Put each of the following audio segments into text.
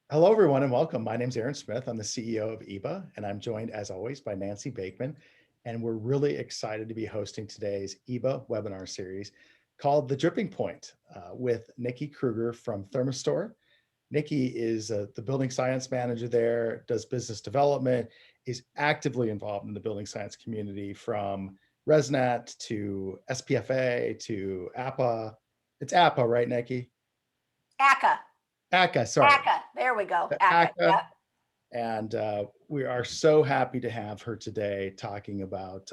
Hello, everyone, and welcome. My name is Aaron Smith. I'm the CEO of EEBA, and I'm joined, as always, by Nancy Bakeman. And we're really excited to be hosting today's EEBA webinar series called The Dripping Point with Nikki Kruger from Thermistore. Nikki is the building science manager there, does business development, is actively involved in the building science community from ResNet to SPFA to APA. It's APA, right, Nikki? ACA. ACA, sorry. ACA. There we go. ACA. ACA. Yep. And we are so happy to have her today talking about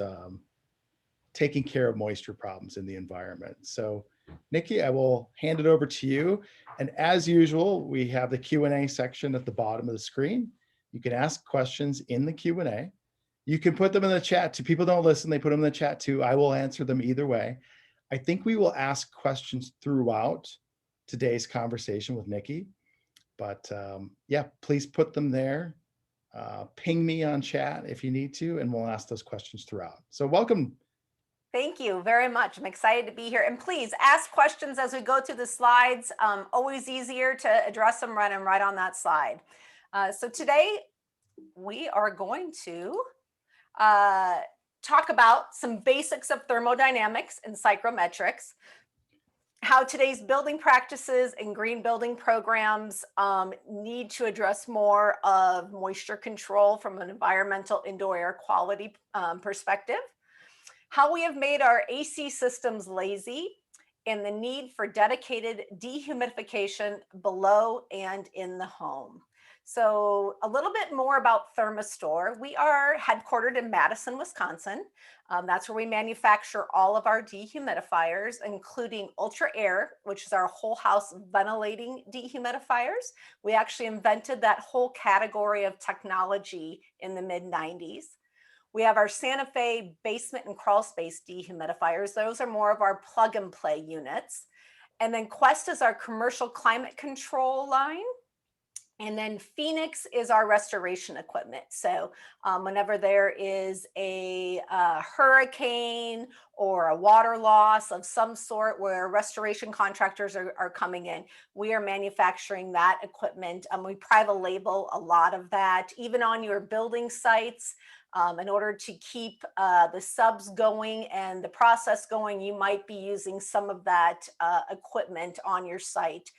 taking care of moisture problems in the environment. So, Nikki, I will hand it over to you. And as usual, we have the Q&A section at the bottom of the screen. You can ask questions in the Q&A. You can put them in the chat too. People don't listen, they put them in the chat too. I will answer them either way. I think we will ask questions throughout today's conversation with Nikki. But yeah, please put them there. Ping me on chat if you need to, and we'll ask those questions throughout. So welcome. Thank you very much. I'm excited to be here. And please ask questions as we go through the slides. Always easier to address them right on that slide. So today we are going to talk about some basics of thermodynamics and psychrometrics, how today's building practices and green building programs need to address more of moisture control from an environmental indoor air quality perspective, how we have made our AC systems lazy, and the need for dedicated dehumidification below and in the home. So a little bit more about Thermistore. We are headquartered in Madison, Wisconsin. That's where we manufacture all of our dehumidifiers, including Ultra Air, which is our whole house ventilating dehumidifiers. We actually invented that whole category of technology in the mid-90s. We have our Santa Fe basement and crawl space dehumidifiers. Those are more of our plug and play units. And then Quest is our commercial climate control line. And then Phoenix is our restoration equipment. So whenever there is a hurricane or a water loss of some sort where restoration contractors are coming in, we are manufacturing that equipment. We private label a lot of that, even on your building sites. In order to keep the subs going and the process going, you might be using some of that equipment on your site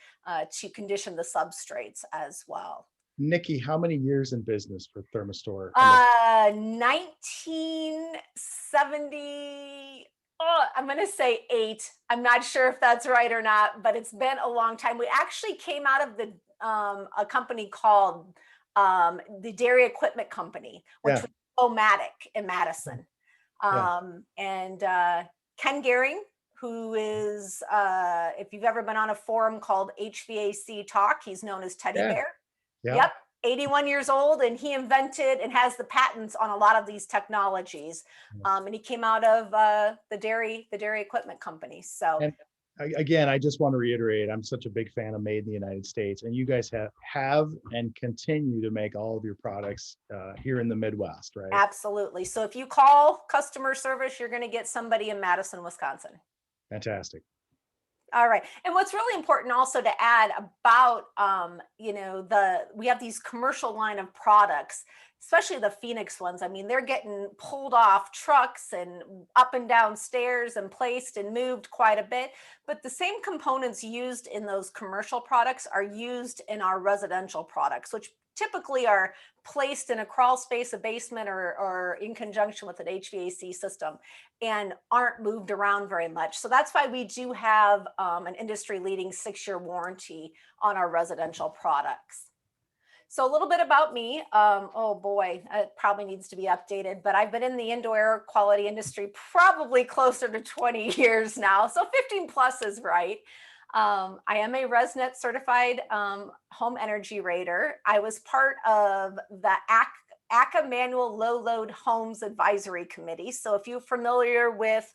to condition the substrates as well. Nikki, how many years in business for Thermistore? 1970. Oh, I'm going to say 8. I'm not sure if that's right or not, but it's been a long time. We actually came out of a company called the Dairy Equipment Company, which was Omatic in Madison. And Ken Gehring, who is, if you've ever been on a forum called HVAC Talk, he's known as Teddy Bear. Yep, 81 years old, and he invented and has the patents on a lot of these technologies. And he came out of the dairy equipment company. So. And again, I just want to reiterate, I'm such a big fan of Made in the United States, and you guys have and continue to make all of your products here in the Midwest, right? Absolutely. So if you call customer service, you're going to get somebody in Madison, Wisconsin. Fantastic. All right. And what's really important also to add about, we have these commercial line of products, especially the Phoenix ones. I mean, they're getting pulled off trucks and up and down stairs and placed and moved quite a bit. But the same components used in those commercial products are used in our residential products, which typically are placed in a crawl space, a basement, or in conjunction with an HVAC system and aren't moved around very much. So that's why we do have an industry-leading 6-year warranty on our residential products. So a little bit about me. Oh boy, it probably needs to be updated, but I've been in the indoor air quality industry probably closer to 20 years now. So 15 plus is right. I am a ResNet certified home energy rater. I was part of the ACA Manual Low Load Homes Advisory Committee. So if you're familiar with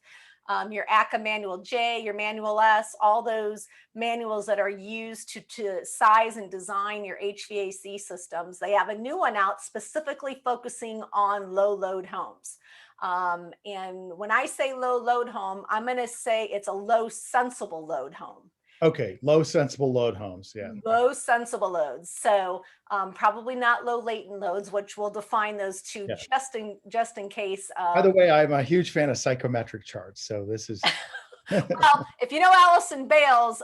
your ACA Manual J, your Manual S, all those manuals that are used to size and design your HVAC systems, they have a new one out specifically focusing on low load homes. And when I say low load home, I'm going to say it's a low sensible load home. Okay, low sensible load homes. Yeah. Low sensible loads. So probably not low latent loads, which will define those two Yeah. just in case. By the way, I'm a huge fan of psychometric charts. So this is Well, if you know Allison Bales,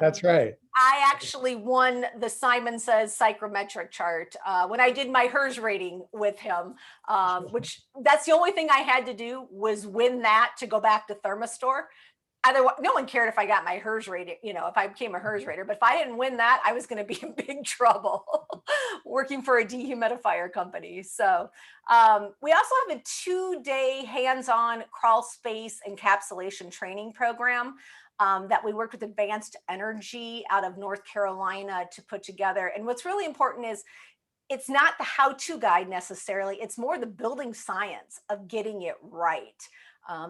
that's right. I actually won the Simon Says psychrometric chart when I did my HERS rating with him, which that's the only thing I had to do was win that to go back to Thermistore. Otherwise, no one cared if I got my HERS rating, you know, if I became a HERS rater. But if I didn't win that, I was going to be in big trouble working for a dehumidifier company. So we also have a 2-day hands-on crawl space encapsulation training program that we worked with Advanced Energy out of North Carolina to put together. And what's really important is it's not the how-to guide necessarily, it's more the building science of getting it right.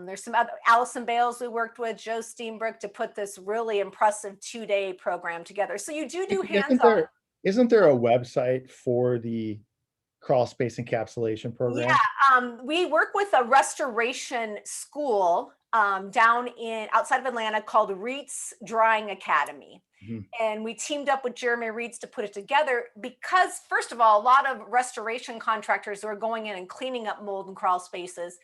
There's some other, Allison Bales we worked with, Joe Steenbrook, to put this really impressive 2-day program together. So you do hands-on. Isn't there a website for the crawl space encapsulation program? Yeah, we work with a restoration school down outside of Atlanta called Reitz Drying Academy. Mhm. And we teamed up with Jeremy Reitz to put it together because, first of all, a lot of restoration contractors who are going in and cleaning up mold and crawl spaces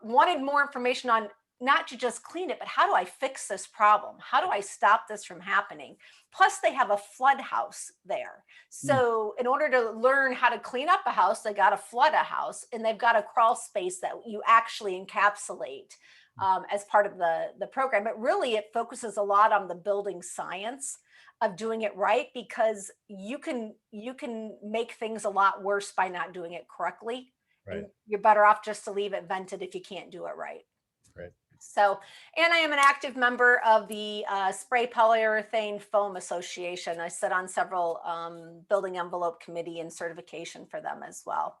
wanted more information on not to just clean it, but how do I fix this problem? How do I stop this from happening? Plus, they have a flood house there. So in order to learn how to clean up a house, they got to flood a house, and they've got a crawl space that you actually encapsulate as part of the program. But really, it focuses a lot on the building science of doing it right, because you can make things a lot worse by not doing it correctly. Right. And you're better off just to leave it vented if you can't do it right. Right. So, and I am an active member of the Spray Polyurethane Foam Association. I sit on several building envelope committee and certification for them as well.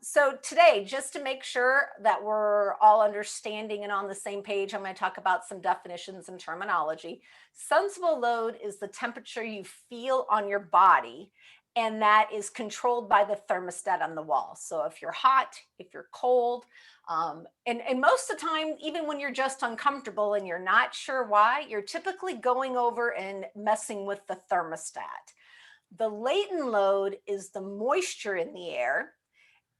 So today, just to make sure that we're all understanding and on the same page, I'm going to talk about some definitions and terminology. Sensible load is the temperature you feel on your body, and that is controlled by the thermostat on the wall. So if you're hot, if you're cold, and most of the time, even when you're just uncomfortable and you're not sure why, you're typically going over and messing with the thermostat. The latent load is the moisture in the air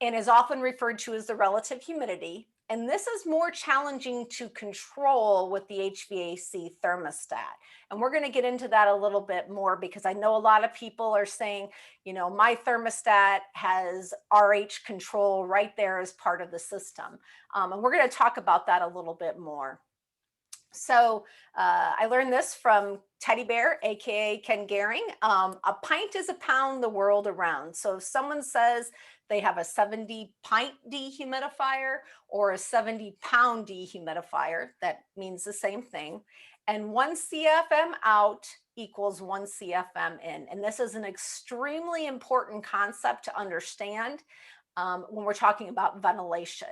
and is often referred to as the relative humidity. And this is more challenging to control with the HVAC thermostat. And we're going to get into that a little bit more, because I know a lot of people are saying, you know, my thermostat has RH control right there as part of the system. And we're going to talk about that a little bit more. So I learned this from Teddy Bear, AKA Ken Gehring. A pint is a pound the world around. So if someone says they have a 70-pint dehumidifier or a 70-pound dehumidifier, that means the same thing. And 1 CFM out equals 1 CFM in. And this is an extremely important concept to understand when we're talking about ventilation,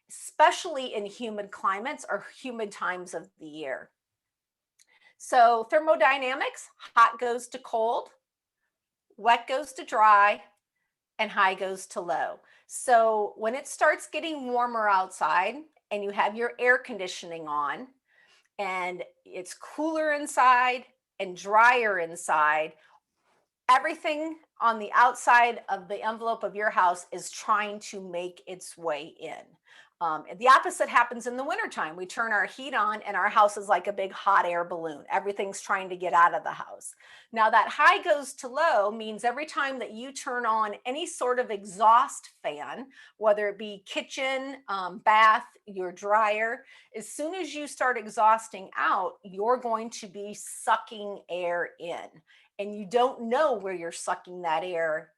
especially in humid climates or humid times of the year. So thermodynamics, hot goes to cold, wet goes to dry, and high goes to low. So when it starts getting warmer outside and you have your air conditioning on and it's cooler inside and drier inside, everything on the outside of the envelope of your house is trying to make its way in. The opposite happens in the wintertime. We turn our heat on and our house is like a big hot air balloon. Everything's trying to get out of the house. Now that high goes to low means every time that you turn on any sort of exhaust fan, whether it be kitchen, bath, your dryer, as soon as you start exhausting out, you're going to be sucking air in. And you don't know where you're sucking that air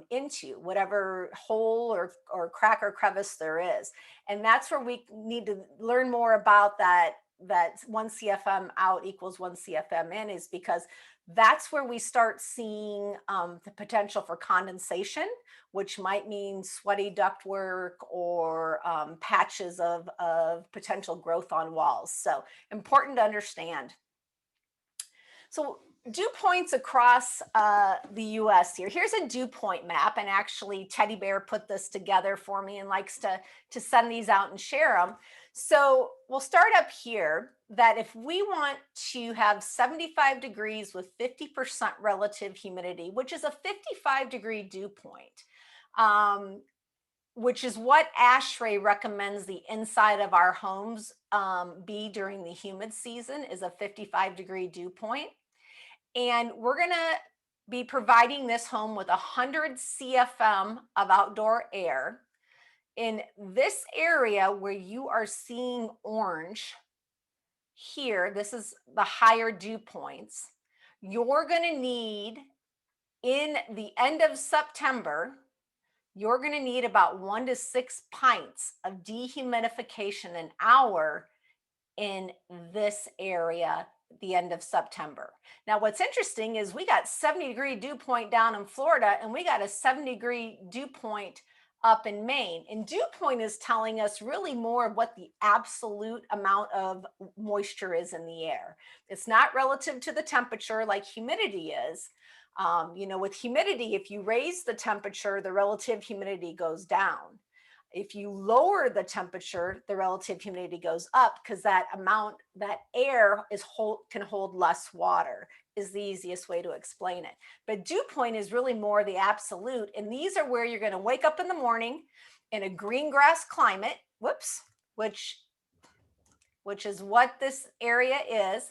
into, whatever hole or crack or crevice there is. And that's where we need to learn more about that 1 CFM out equals 1 CFM in, is because that's where we start seeing the potential for condensation, which might mean sweaty ductwork or patches of potential growth on walls. So important to understand. So dew points across the US here. Here's a dew point map, and actually Teddy Bear put this together for me and likes to send these out and share them. So we'll start up here that if we want to have 75 degrees with 50% relative humidity, which is a 55-degree dew point, um, which is what ASHRAE recommends the inside of our homes be during the humid season, is a 55-degree dew point. And we're going to be providing this home with 100 CFM of outdoor air. In this area where you are seeing orange here, this is the higher dew points. You're going to need, in the end of September, you're going to need about 1 to 6 pints of dehumidification an hour in this area at the end of September. Now, what's interesting is we got 70-degree dew point down in Florida, and we got a 70-degree dew point up in Maine. And dew point is telling us really more of what the absolute amount of moisture is in the air. It's not relative to the temperature like humidity is. With humidity, if you raise the temperature, the relative humidity goes down. If you lower the temperature, the relative humidity goes up, because that air can hold less water, is the easiest way to explain it. But dew point is really more the absolute. And these are where you're going to wake up in the morning in a green grass climate, which is what this area is.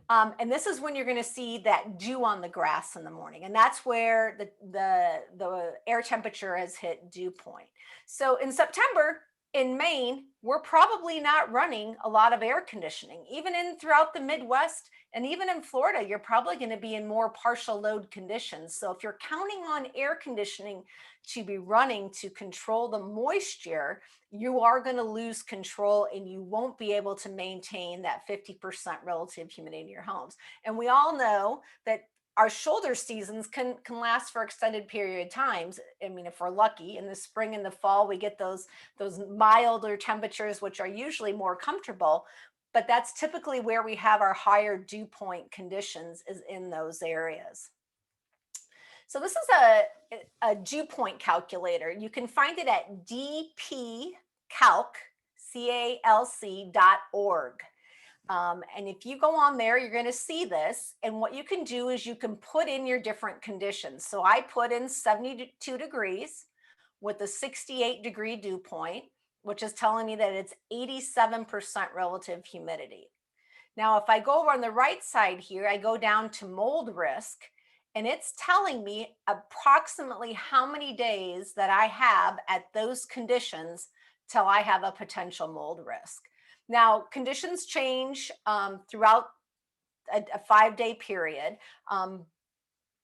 And this is when you're going to see that dew on the grass in the morning. And that's where the air temperature has hit dew point. So in September in Maine, we're probably not running a lot of air conditioning. Even throughout the Midwest and even in Florida, you're probably going to be in more partial load conditions. So if you're counting on air conditioning to be running to control the moisture, you are going to lose control, and you won't be able to maintain that 50% relative humidity in your homes. And we all know that our shoulder seasons can last for extended period of times. I mean, if we're lucky, in the spring and the fall, we get those milder temperatures, which are usually more comfortable. But that's typically where we have our higher dew point conditions, is in those areas. So this is a dew point calculator. You can find it at dpcalc.org. And if you go on there, you're going to see this. And what you can do is you can put in your different conditions. So I put in 72 degrees with a 68-degree dew point, which is telling me that it's 87% relative humidity. Now, if I go over on the right side here, I go down to mold risk, and it's telling me approximately how many days that I have at those conditions till I have a potential mold risk. Now, conditions change throughout a 5-day period,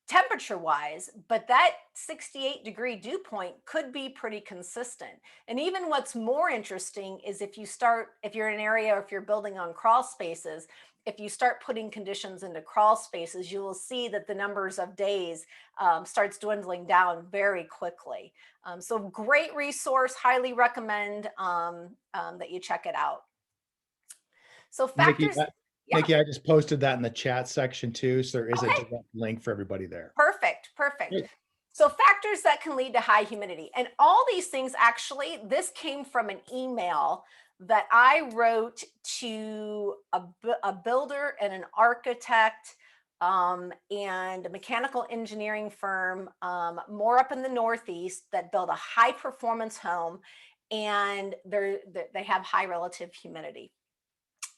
temperature-wise, but that 68-degree dew point could be pretty consistent. And even what's more interesting is if you're in an area, or if you're building on crawl spaces, if you start putting conditions into crawl spaces, you will see that the numbers of days starts dwindling down very quickly. So great resource, highly recommend that you check it out. So Nikki, factors, yeah, Nikki, I just posted that in the chat section too, so there is a okay, direct link for everybody there. perfect. Great. So factors that can lead to high humidity, and all these things, actually, this came from an email that I wrote to a builder and an architect and a mechanical engineering firm, more up in the Northeast, that build a high performance home, and they have high relative humidity,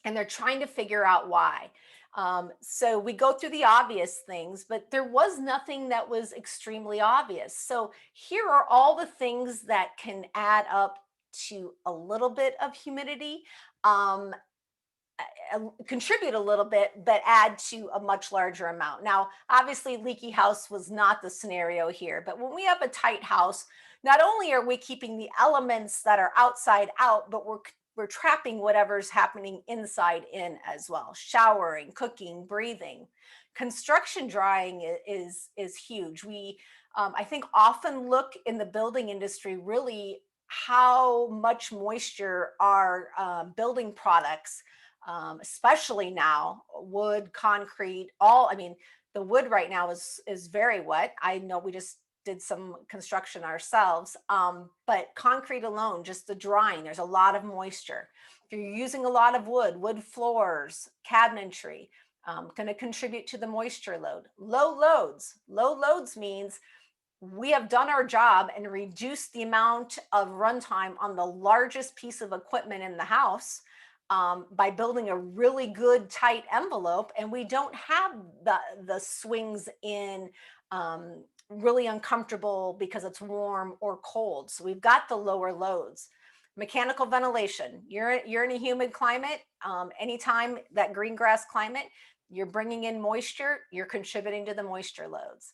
and they're trying to figure out why. So we go through the obvious things, but there was nothing that was extremely obvious. So here are all the things that can add up to a little bit of humidity, contribute a little bit, but add to a much larger amount. Now, obviously, leaky house was not the scenario here, but when we have a tight house, not only are we keeping the elements that are outside out, but we're trapping whatever's happening inside in as well. Showering, cooking, breathing. Construction drying is huge. We, I think, often look in the building industry really how much moisture our building products, especially now, wood, concrete, the wood right now is very wet. I know we just did some construction ourselves, but concrete alone, just the drying, there's a lot of moisture. If you're using a lot of wood floors, cabinetry, going to contribute to the moisture load. Low loads means we have done our job and reduced the amount of runtime on the largest piece of equipment in the house by building a really good tight envelope, and we don't have the swings in really uncomfortable because it's warm or cold. So we've got the lower loads. Mechanical ventilation. You're in a humid climate. Anytime that green grass climate, you're bringing in moisture. You're contributing to the moisture loads.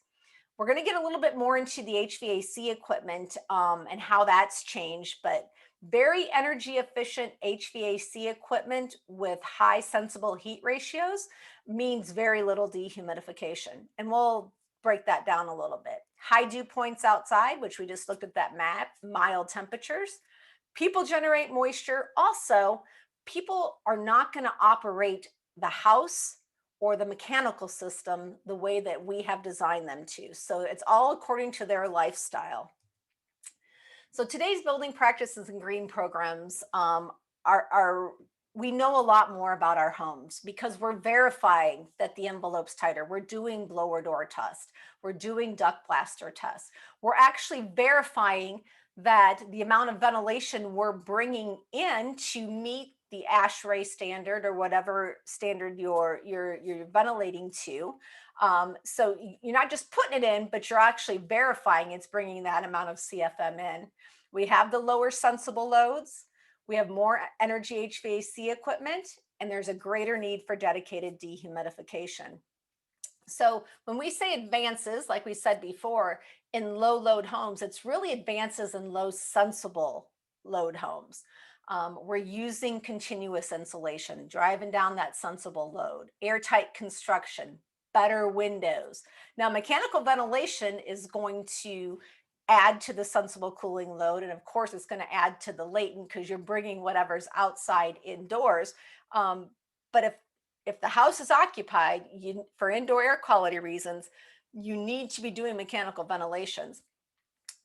We're going to get a little bit more into the HVAC equipment and how that's changed, but very energy efficient HVAC equipment with high sensible heat ratios means very little dehumidification. And we'll break that down a little bit. High dew points outside, which we just looked at that map, mild temperatures. People generate moisture. Also, people are not going to operate the house or the mechanical system the way that we have designed them to. So it's all according to their lifestyle. So today's building practices and green programs we know a lot more about our homes because we're verifying that the envelope's tighter. We're doing blower door test. We're doing duct blaster tests. We're actually verifying that the amount of ventilation we're bringing in to meet the ASHRAE standard or whatever standard you're ventilating to. So you're not just putting it in, but you're actually verifying it's bringing that amount of CFM in. We have the lower sensible loads. We have more energy HVAC equipment, and there's a greater need for dedicated dehumidification. So when we say advances, like we said before, in low load homes, it's really advances in low sensible load homes. We're using continuous insulation, driving down that sensible load, airtight construction, better windows. Now, mechanical ventilation is going to add to the sensible cooling load. And of course, it's going to add to the latent because you're bringing whatever's outside indoors. But if the house is occupied, for indoor air quality reasons, you need to be doing mechanical ventilations.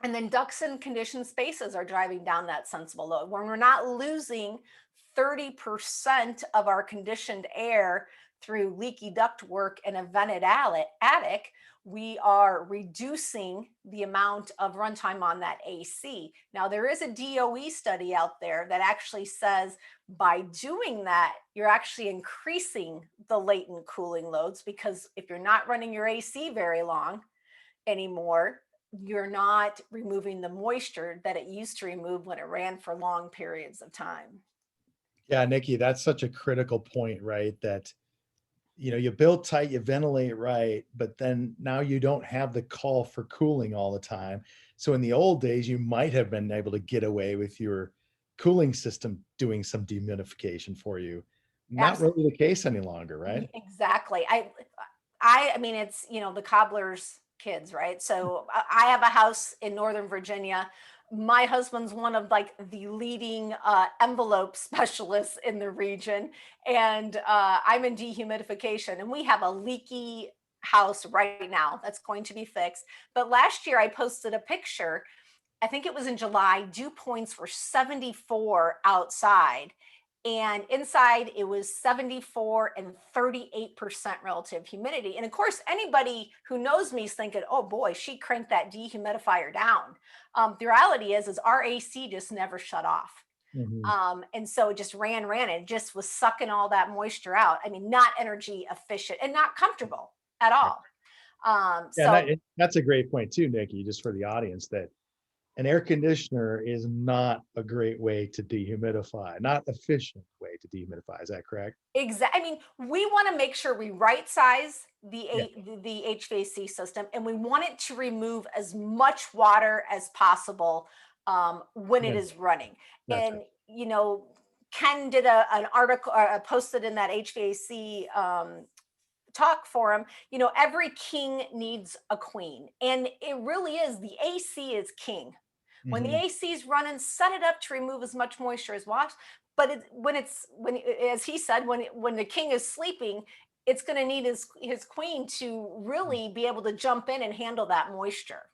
And then ducts and conditioned spaces are driving down that sensible load. When we're not losing 30% of our conditioned air through leaky ductwork and a vented attic, we are reducing the amount of runtime on that AC. Now, there is a DOE study out there that actually says by doing that, you're actually increasing the latent cooling loads, because if you're not running your AC very long anymore, you're not removing the moisture that it used to remove when it ran for long periods of time. Yeah, Nikki, that's such a critical point, right? That, you build tight, you ventilate right, but then now you don't have the call for cooling all the time. So in the old days, you might have been able to get away with your cooling system doing some dehumidification for you. Not Absolutely. really the case any longer, right? Exactly. I mean, it's, the cobbler's kids, right? So I have a house in Northern Virginia. My husband's one of like the leading envelope specialists in the region, and I'm in dehumidification, and we have a leaky house right now that's going to be fixed. But last year I posted a picture, I think it was in July, dew points were 74 outside. And inside it was 74 and 38% relative humidity. And of course, anybody who knows me is thinking, oh boy, she cranked that dehumidifier down. The reality is our AC just never shut off. Mhm. And so it just ran, it just was sucking all that moisture out. I mean, not energy efficient and not comfortable at Yeah, all. yeah, So that's a great point too, Nikki, just for the audience, that an air conditioner is not a great way to dehumidify, not efficient way to dehumidify. Is that correct? exactly. I mean, we want to make sure we right size Yeah, the HVAC system, and we want it to remove as much water as possible when it yeah, is running. that's right. And Ken did an article, posted in that HVAC talk forum. Every king needs a queen, and it really is. The AC is king. When the Mhm. AC is running, set it up to remove as much moisture as possible. But as he said, when the king is sleeping, it's going to need his queen to really be able to jump in and handle that moisture.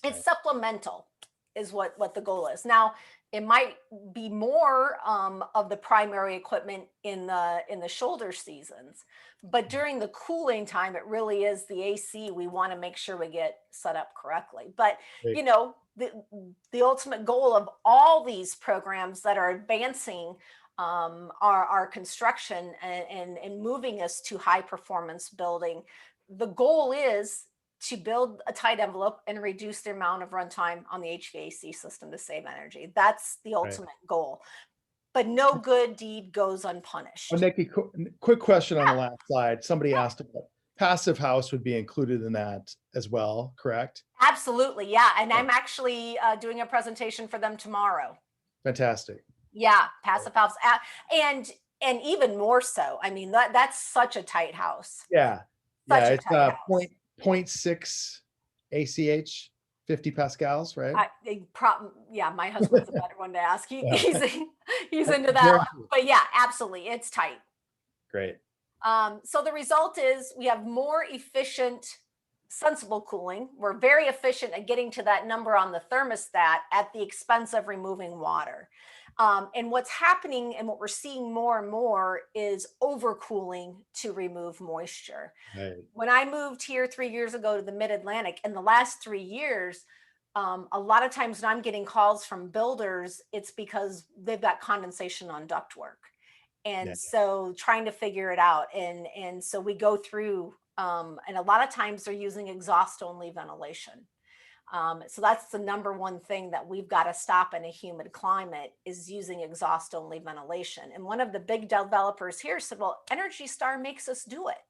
It's Right. supplemental, is what the goal is. Now, It might be more of the primary equipment in the shoulder seasons, but during the cooling time, it really is the AC. We want to make sure we get set up correctly. But Great. you know, the ultimate goal of all these programs that are advancing our construction and moving us to high performance building, the goal is to build a tight envelope and reduce the amount of runtime on the HVAC system to save energy. That's the Right. ultimate goal. But no good deed goes Oh, unpunished. Nikki, quick question on the Yeah, last slide. Somebody asked about passive house would be included in that as well, correct? absolutely. Yeah. And Yeah. I'm actually doing a presentation for them tomorrow. Fantastic. Yeah, passive house. And even more so. I mean, that's such a tight house. Yeah. Yeah. Such a It's tight house. point 6 ACH, 50 pascals, right? Yeah, my husband's a better one to ask. Yeah. He's into Very that. cool. But yeah, absolutely. It's tight. Great. So the result is we have more efficient, sensible cooling. We're very efficient at getting to that number on the thermostat at the expense of removing water. And what's happening and what we're seeing more and more is overcooling to remove moisture. Right. When I moved here 3 years ago to the Mid-Atlantic, in the last 3 years, a lot of times when I'm getting calls from builders, it's because they've got condensation on ductwork, Yeah. and so trying to figure it out. And so we go through, and a lot of times they're using exhaust only ventilation. So that's the number one thing that we've got to stop in a humid climate is using exhaust only ventilation. And one of the big developers here said, well, Energy Star makes us do it.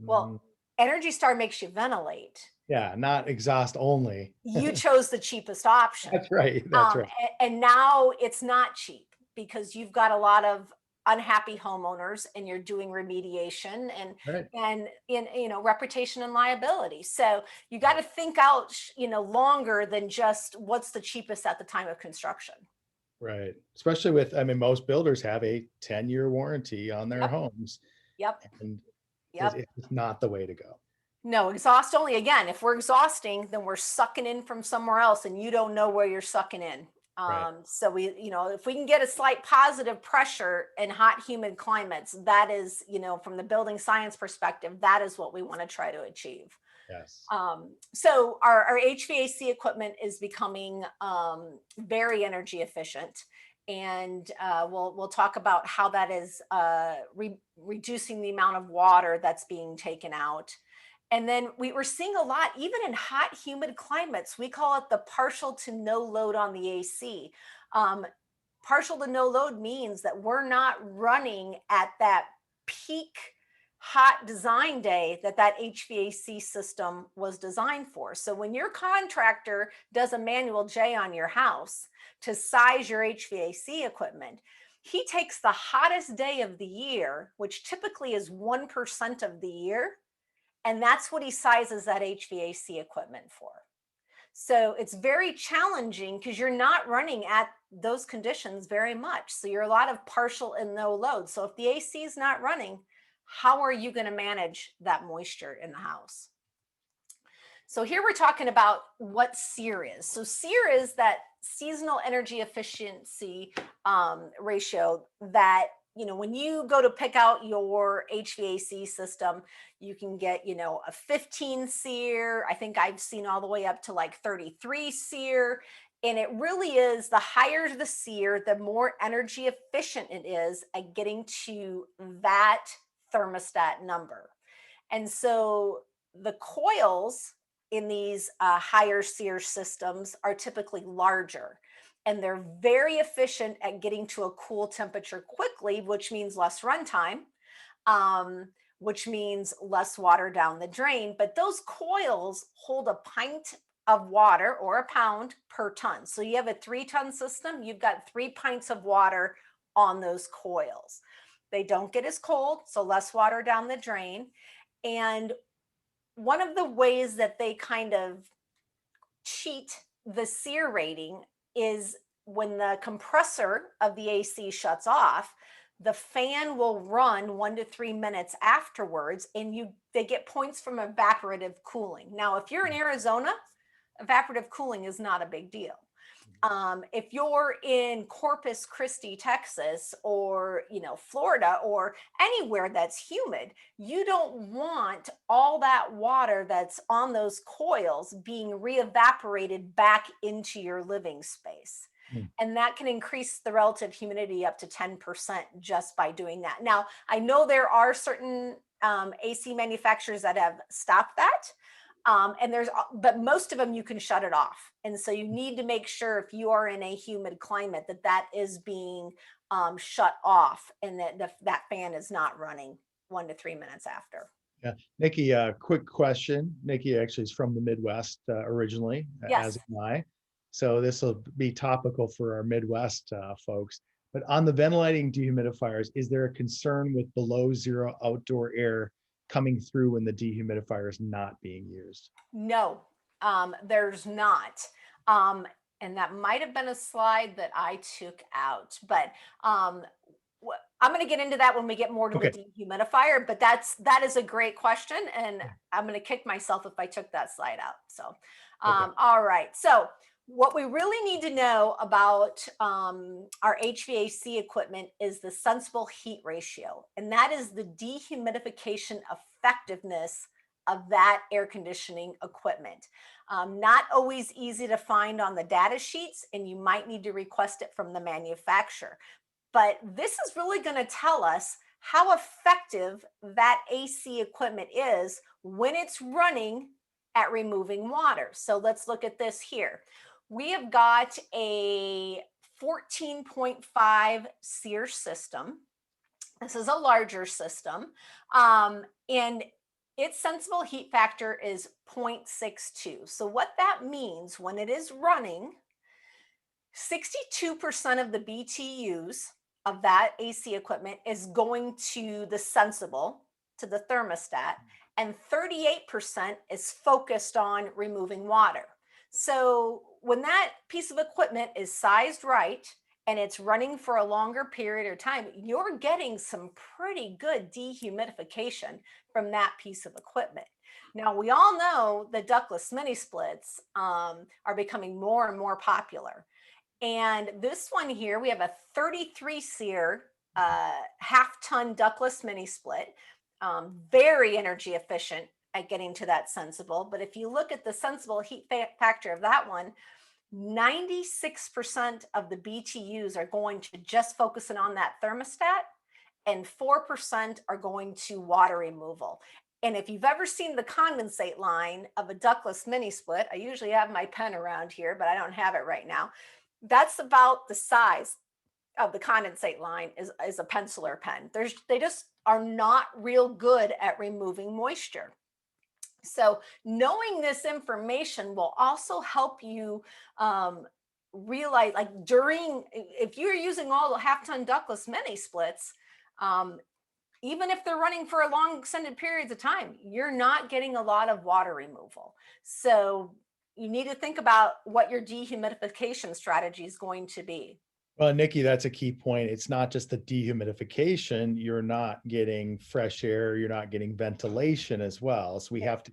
Well, Mhm. Energy Star makes you ventilate. Yeah. Not exhaust only. You chose the cheapest option. That's right. That's right. And now it's not cheap because you've got a lot of unhappy homeowners and you're doing remediation Right. and in reputation and liability. So you got to think out longer than just what's the cheapest at the time of construction. Right. Especially with, I mean, most builders have a 10-year warranty on their Yep. homes, Yep. and Yep. it's not the way to go. No, exhaust only. Again, if we're exhausting, then we're sucking in from somewhere else and you don't know where you're sucking in. Right. So if we can get a slight positive pressure in hot, humid climates, that is, from the building science perspective, that is what we want to try to achieve. Yes. So our HVAC equipment is becoming very energy efficient. And we'll talk about how that is reducing the amount of water that's being taken out. And then we were seeing a lot, even in hot, humid climates. We call it the partial to no load on the AC. Partial to no load means that we're not running at that peak hot design day that HVAC system was designed for. So when your contractor does a manual J on your house to size your HVAC equipment, he takes the hottest day of the year, which typically is 1% of the year, and that's what he sizes that HVAC equipment for. So it's very challenging because you're not running at those conditions very much. So you're a lot of partial and no load. So if the AC is not running, how are you going to manage that moisture in the house? So here we're talking about what SEER is. So SEER is that seasonal energy efficiency ratio that, when you go to pick out your HVAC system, you can get, a 15 SEER. I think I've seen all the way up to like 33 SEER. And it really is, the higher the SEER, the more energy efficient it is at getting to that thermostat number. And so the coils in these higher SEER systems are typically larger, and they're very efficient at getting to a cool temperature quickly, which means less runtime, which means less water down the drain. But those coils hold a pint of water or a pound per ton. So you have a 3-ton system, you've got 3 pints of water on those coils. They don't get as cold, so less water down the drain. And one of the ways that they kind of cheat the SEER rating is when the compressor of the AC shuts off, the fan will run 1 to 3 minutes afterwards, and they get points from evaporative cooling. Now, if you're in Arizona, evaporative cooling is not a big deal. If you're in Corpus Christi, Texas, or Florida, or anywhere that's humid, you don't want all that water that's on those coils being re-evaporated back into your living space. Mm. And that can increase the relative humidity up to 10% just by doing that. Now, I know there are certain AC manufacturers that have stopped that. But most of them you can shut it off. And so you need to make sure if you are in a humid climate that is being shut off and that fan is not running 1 to 3 minutes after. Yeah. Nikki, quick question. Nikki actually is from the Midwest originally, as Yes. am I. So this will be topical for our Midwest folks. But on the ventilating dehumidifiers, is there a concern with below zero outdoor air coming through when the dehumidifier is not being used? No, there's not. Um, and that might have been a slide that I took out, but I'm going to get into that when we get more to the Okay. dehumidifier. But that is a great question, and I'm going to kick myself if I took that slide out. So, Okay. all right. So, what we really need to know about our HVAC equipment is the sensible heat ratio, and that is the dehumidification effectiveness of that air conditioning equipment. Not always easy to find on the data sheets, and you might need to request it from the manufacturer. But this is really going to tell us how effective that AC equipment is when it's running at removing water. So let's look at this here. We have got a 14.5 SEER system. This is a larger system. And its sensible heat factor is 0.62. So what that means when it is running, 62% of the BTUs of that AC equipment is going to the sensible, to the thermostat, and 38% is focused on removing water. So when that piece of equipment is sized right and it's running for a longer period of time, you're getting some pretty good dehumidification from that piece of equipment. Now, we all know that ductless mini splits are becoming more and more popular. And this one here, we have a 33 SEER half-ton ductless mini split, very energy efficient at getting to that sensible. But if you look at the sensible heat factor of that one, 96% of the BTUs are going to just focusing on that thermostat, and 4% are going to water removal. And if you've ever seen the condensate line of a ductless mini split, I usually have my pen around here, but I don't have it right now. That's about the size of the condensate line is a penciler pen. They just are not real good at removing moisture. So knowing this information will also help you realize, like if you're using all the half-ton ductless mini splits, even if they're running for a long extended periods of time, you're not getting a lot of water removal. So you need to think about what your dehumidification strategy is going to be. Well, Nikki, that's a key point. It's not just the dehumidification. You're not getting fresh air. You're not getting ventilation as well. So we have to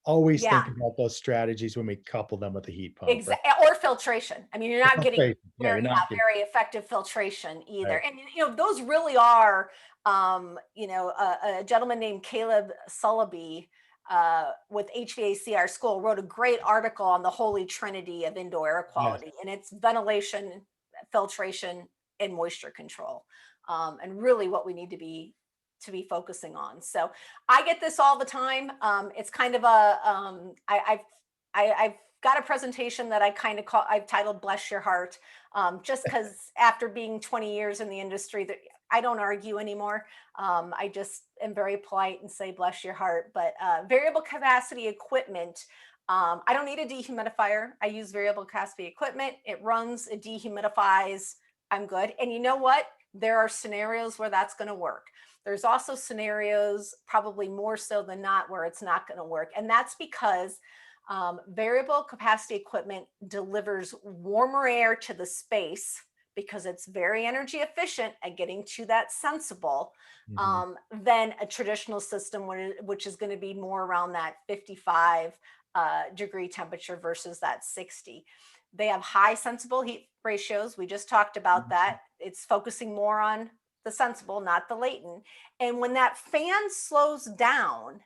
always Yeah, think about those strategies when we couple them with the heat pump, right? exactly. Or filtration. I mean, you're not getting Filtration. Yeah, you're not getting very effective filtration either. right. And those really are, a gentleman named Caleb Sullaby with HVAC, our school, wrote a great article on the holy trinity of indoor air Yes. quality, and it's ventilation, filtration, and moisture control, and really what we need to be focusing on. So I get this all the time. It's kind of I've got a presentation that I've titled "Bless Your Heart," just because after being 20 years in the industry, that I don't argue anymore. I just am very polite and say "Bless your heart." But variable capacity equipment. I don't need a dehumidifier. I use variable capacity equipment. It runs, it dehumidifies. I'm good. And you know what? There are scenarios where that's going to work. There's also scenarios, probably more so than not, where it's not going to work. And that's because variable capacity equipment delivers warmer air to the space because it's very energy efficient at getting to that sensible, Mhm. than a traditional system, which is going to be more around that 55 degree temperature versus that 60. They have high sensible heat ratios. We just talked about that. It's focusing more on the sensible, not the latent. And when that fan slows down,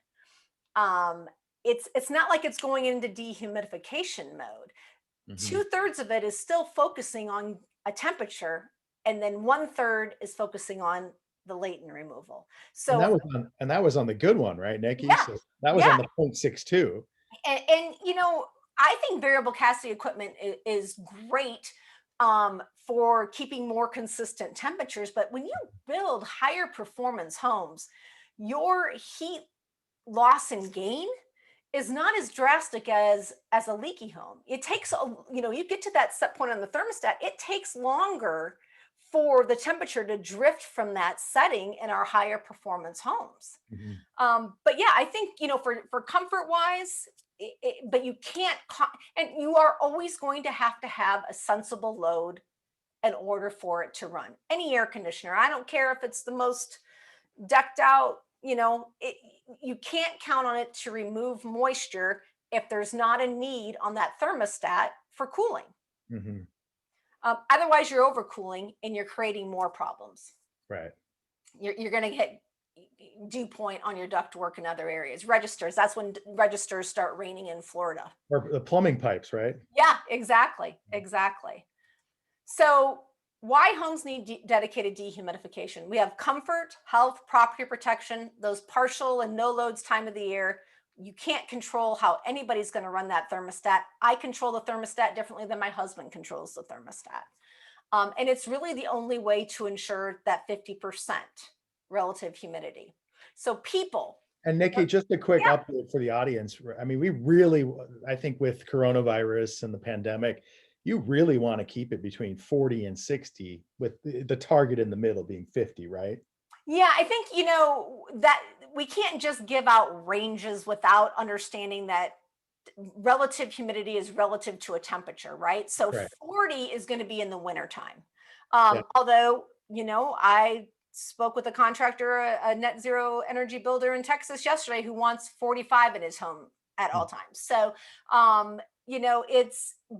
um, it's not like it's going into dehumidification mode. Mhm. 2/3 of it is still focusing on a temperature, and then 1/3 is focusing on the latent removal. And So that was on the good one, right, Nikki? yeah, So that was yeah, on the 0.62. and I think variable casting equipment is great for keeping more consistent temperatures. But when you build higher performance homes, your heat loss and gain is not as drastic as a leaky home. It takes you get to that set point on the thermostat, it takes longer for the temperature to drift from that setting in our higher performance homes. Mhm. But yeah, I think for comfort wise, but you can't and you are always going to have a sensible load in order for it to run. Any air conditioner, I don't care if it's the most decked out, you can't count on it to remove moisture if there's not a need on that thermostat for cooling. Mhm. Otherwise, you're overcooling and you're creating more problems. Right. You're going to get dew point on your ductwork in other areas. Registers, that's when registers start raining in Florida. Or the plumbing pipes, right? Yeah, exactly. Exactly. So, why homes need dedicated dehumidification? We have comfort, health, property protection, those partial and no loads time of the year. You can't control how anybody's going to run that thermostat. I control the thermostat differently than my husband controls the thermostat. And it's really the only way to ensure that 50% relative humidity. So, people, And Nikki, just a quick yeah, update for the audience. I mean, we really, I think with coronavirus and the pandemic, you really want to keep it between 40 and 60, with the target in the middle being 50, right? yeah, I think, that we can't just give out ranges without understanding that relative humidity is relative to a temperature, right? So Right. 40 is going to be in the wintertime. Yeah. Although, I spoke with a contractor, a net zero energy builder in Texas yesterday who wants 45 in his home at all times. So,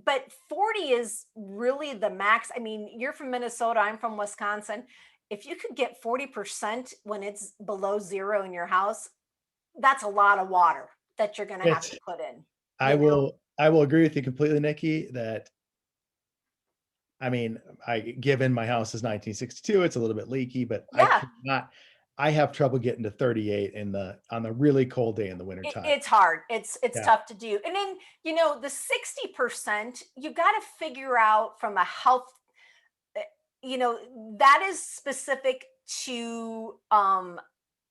but 40 is really the max. I mean, you're from Minnesota, I'm from Wisconsin. If you could get 40% when it's below zero in your house, that's a lot of water that you're going to have It's, to put in, I you know? will agree with you completely, Nikki, that I mean, given my house is 1962, it's a little bit leaky, but Yeah, I have trouble getting to 38 on the really cold day in the wintertime. it's hard. It's Yeah. tough to do. And then, the 60%, you got to figure out from a health, uh, that is specific to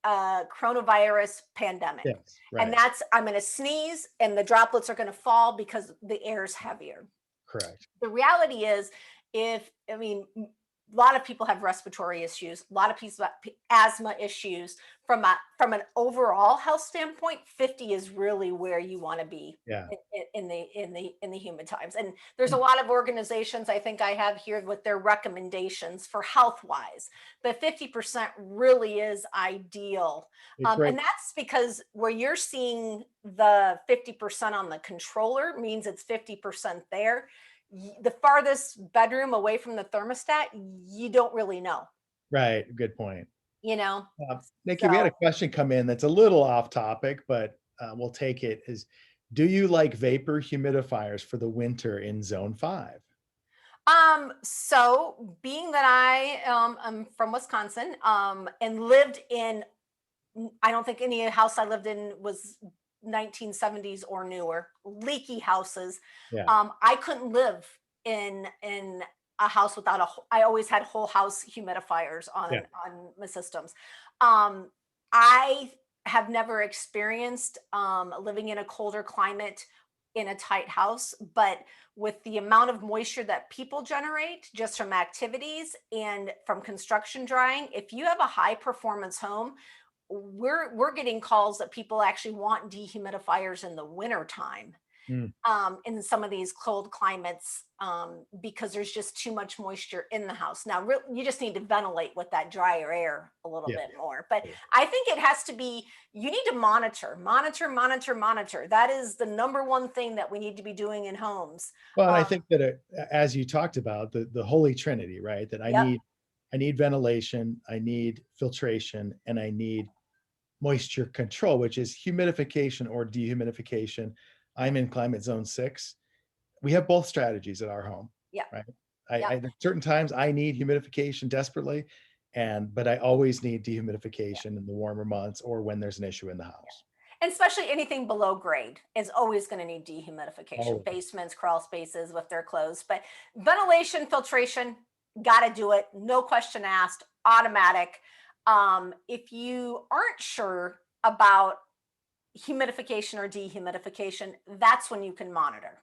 coronavirus pandemic. Yes. And Right. that's I'm going to sneeze and the droplets are going to fall because the air is heavier. Correct. The reality is, if I mean, a lot of people have respiratory issues, a lot of people have asthma issues. From an overall health standpoint, 50 is really where you want to be Yeah. in the human times. And there's a lot of organizations I think I have here with their recommendations for health wise, but 50% really is ideal. It's great. And that's because where you're seeing the 50% on the controller means it's 50% there. The farthest bedroom away from the thermostat, you don't really know, Right. Good point. you know? Nikki, we had a So, question come in that's a little off topic, but we'll take it. Do you like vapor humidifiers for the winter in zone 5? so being that I am from Wisconsin, and lived in, I don't think any house I lived in was 1970s or newer, leaky houses. Yeah. I couldn't live in a house without I always had whole house humidifiers Yeah. on my systems. I have never experienced living in a colder climate in a tight house, but with the amount of moisture that people generate just from activities and from construction drying, if you have a high performance home, we're getting calls that people actually want dehumidifiers in the winter time. Mm. in some of these cold climates, because there's just too much moisture in the house. Now, you just need to ventilate with that drier air a little Yeah. bit more. But I think it has to be, you need to monitor, monitor, monitor, monitor. That is the number one thing that we need to be doing in homes. Well, and I think that as you talked about, the holy trinity, right? That Yep. I need ventilation, I need filtration, and I need moisture control, which is humidification or dehumidification. I'm in climate zone 6. We have both strategies at our home, Yeah. right? Yeah. At certain times I need humidification desperately, but I always need dehumidification in the warmer months or when there's an issue in the house. And especially anything below grade is always going to need dehumidification. Always. Basements, crawl spaces if they're closed. But ventilation, filtration, got to do it. No question asked, automatic. If you aren't sure about humidification or dehumidification, that's when you can monitor.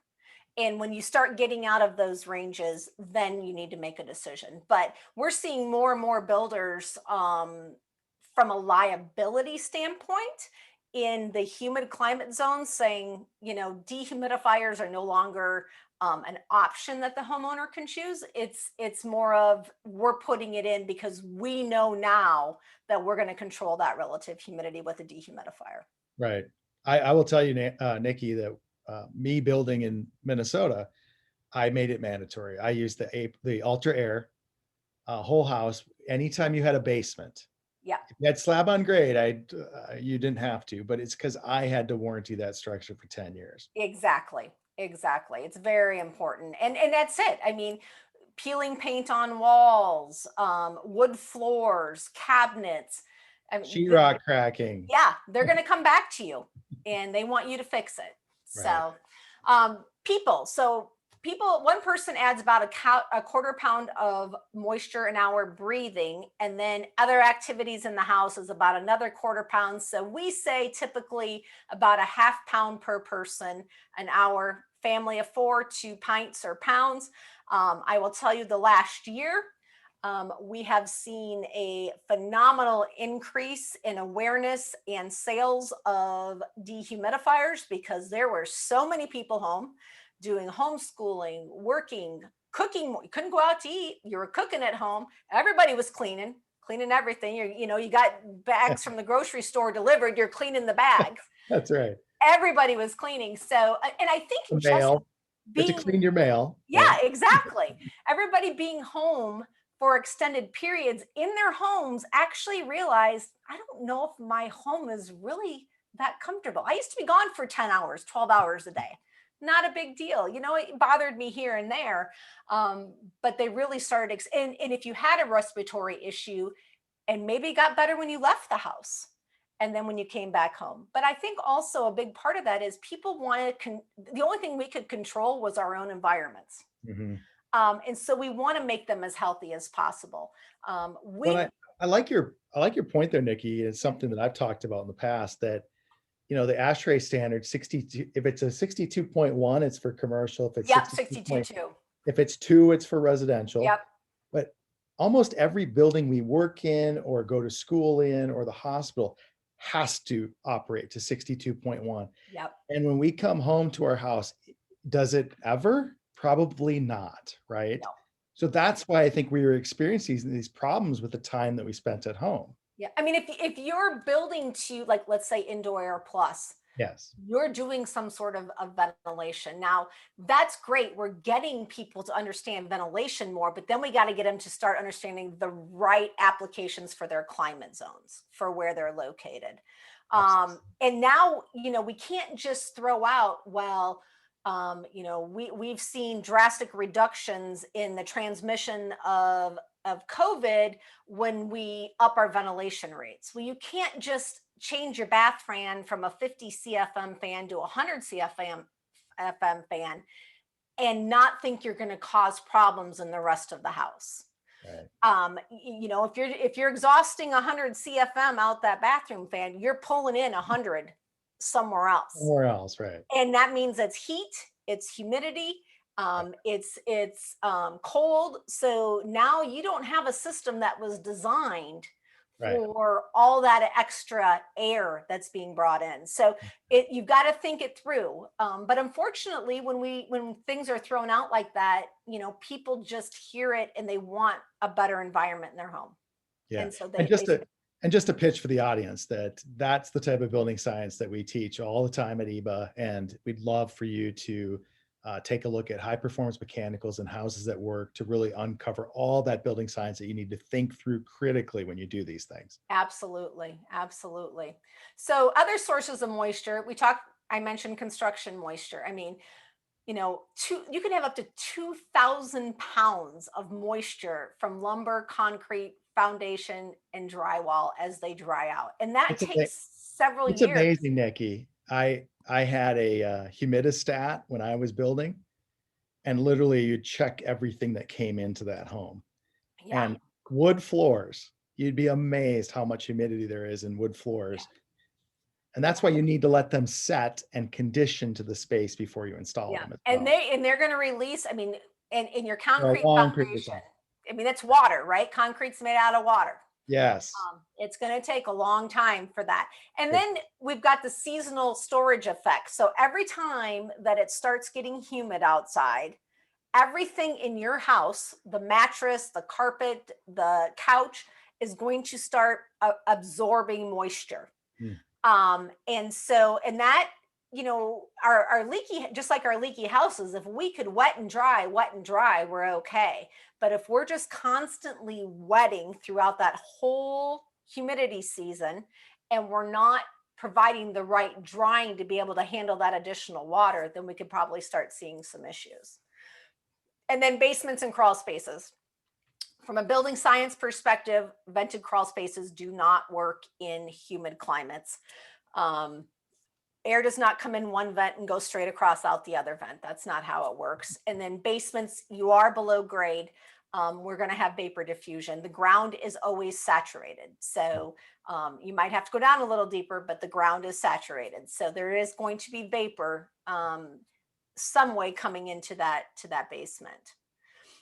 And when you start getting out of those ranges, then you need to make a decision. But we're seeing more and more builders, from a liability standpoint, in the humid climate zones saying, dehumidifiers are no longer an option that the homeowner can choose. It's more of, we're putting it in because we know now that we're going to control that relative humidity with a dehumidifier. Right. I will tell you, Nikki, that me building in Minnesota, I made it mandatory. I used the Ultra Air whole house. Anytime you had a basement, Yeah. if you had slab on grade, you didn't have to, but it's because I had to warranty that structure for 10 years. Exactly. Exactly. It's very important. And that's it. I mean, peeling paint on walls, wood floors, cabinets. I mean, Sheetrock cracking. yeah, they're going to come back to you and they want you to fix it. Right. So, people, one person adds about a quarter pound of moisture an hour breathing, and then other activities in the house is about another quarter pound. So we say typically about a half pound per person an hour. Family of 4, 2 pints or pounds. I will tell you, the last year, we have seen a phenomenal increase in awareness and sales of dehumidifiers because there were so many people home doing homeschooling, working, cooking. You couldn't go out to eat. You were cooking at home. Everybody was cleaning everything. You got bags from the grocery store delivered. You're cleaning the bags. That's right. Everybody was cleaning. So, and I think The just mail. You have being, to clean your mail. yeah, Right? exactly. Everybody being home for extended periods in their homes actually realized, I don't know if my home is really that comfortable. I used to be gone for 10 hours, 12 hours a day. Not a big deal. It bothered me here and there. But they really started, and if you had a respiratory issue, and maybe it got better when you left the house and then when you came back home. But I think also a big part of that is people wanted, the only thing we could control was our own environments. Mm-hmm. And so we want to make them as healthy as possible. Well, I like your point there, Nikki. It's something that I've talked about in the past, that the ASHRAE standard 62, if it's a 62.1, it's for commercial. If it's Yep, 62, 62. if it's 2, it's for residential. Yep. But almost every building we work in or go to school in or the hospital has to operate to 62.1. Yep. And when we come home to our house, does it ever? Probably not, right? No. So that's why I think we were experiencing these problems with the time that we spent at home. Yeah. I mean, if you're building to, like, let's say Indoor Air Plus, Yes. you're doing some sort of ventilation. Now, that's great. We're getting people to understand ventilation more, but then we got to get them to start understanding the right applications for their climate zones, for where they're located. And now, we can't just throw out, well, we've seen drastic reductions in the transmission of COVID when we up our ventilation rates. Well, you can't just change your bath fan from a 50 CFM fan to a 100 CFM fan and not think you're going to cause problems in the rest of the house. Right. If you're exhausting 100 CFM out that bathroom fan, you're pulling in 100 somewhere else. Somewhere else, right? And that means it's heat, it's humidity, it's cold. So now you don't have a system that was designed Right. for all that extra air that's being brought in. So you've got to think it through. But unfortunately, when things are thrown out like that, people just hear it and they want a better environment in their home. Yeah. And so And they just to and just a pitch for the audience that that's the type of building science that we teach all the time at EEBA. And we'd love for you to take a look at high performance mechanicals and houses that work to really uncover all that building science that you need to think through critically when you do these things. Absolutely, absolutely. So other sources of moisture, I mentioned construction moisture. I mean, you can have up to 2,000 pounds of moisture from lumber, concrete, foundation, and drywall as they dry out. And that It's ama- takes several it's years. amazing, Nikki. I had a humidistat when I was building, and literally you check everything that came into that home. Yeah, And wood floors, you'd be amazed how much humidity there is in wood yeah, floors. And yeah, that's why you need to let them set and condition to the space before you install yeah. them as And well they're going to release, I mean, in your for a concrete long period of foundation, time. I mean, it's water, right? Concrete's made out of water. Yes. It's going to take a long time for that. And Good. then we've got the seasonal storage effect. So every time that it starts getting humid outside, everything in your house, the mattress, the carpet, the couch, is going to start absorbing moisture. Mm. And that, our leaky, just like our leaky houses, if we could wet and dry, we're okay. But if we're just constantly wetting throughout that whole humidity season and we're not providing the right drying to be able to handle that additional water, then we could probably start seeing some issues. And then basements and crawl spaces. From a building science perspective, vented crawl spaces do not work in humid climates. Um, Air does not come in one vent and go straight across out the other vent. That's not how it works. And then basements, you are below grade. We're going to have vapor diffusion. The ground is always saturated. So you might have to go down a little deeper, but the ground is saturated. So there is going to be vapor some way coming into that basement.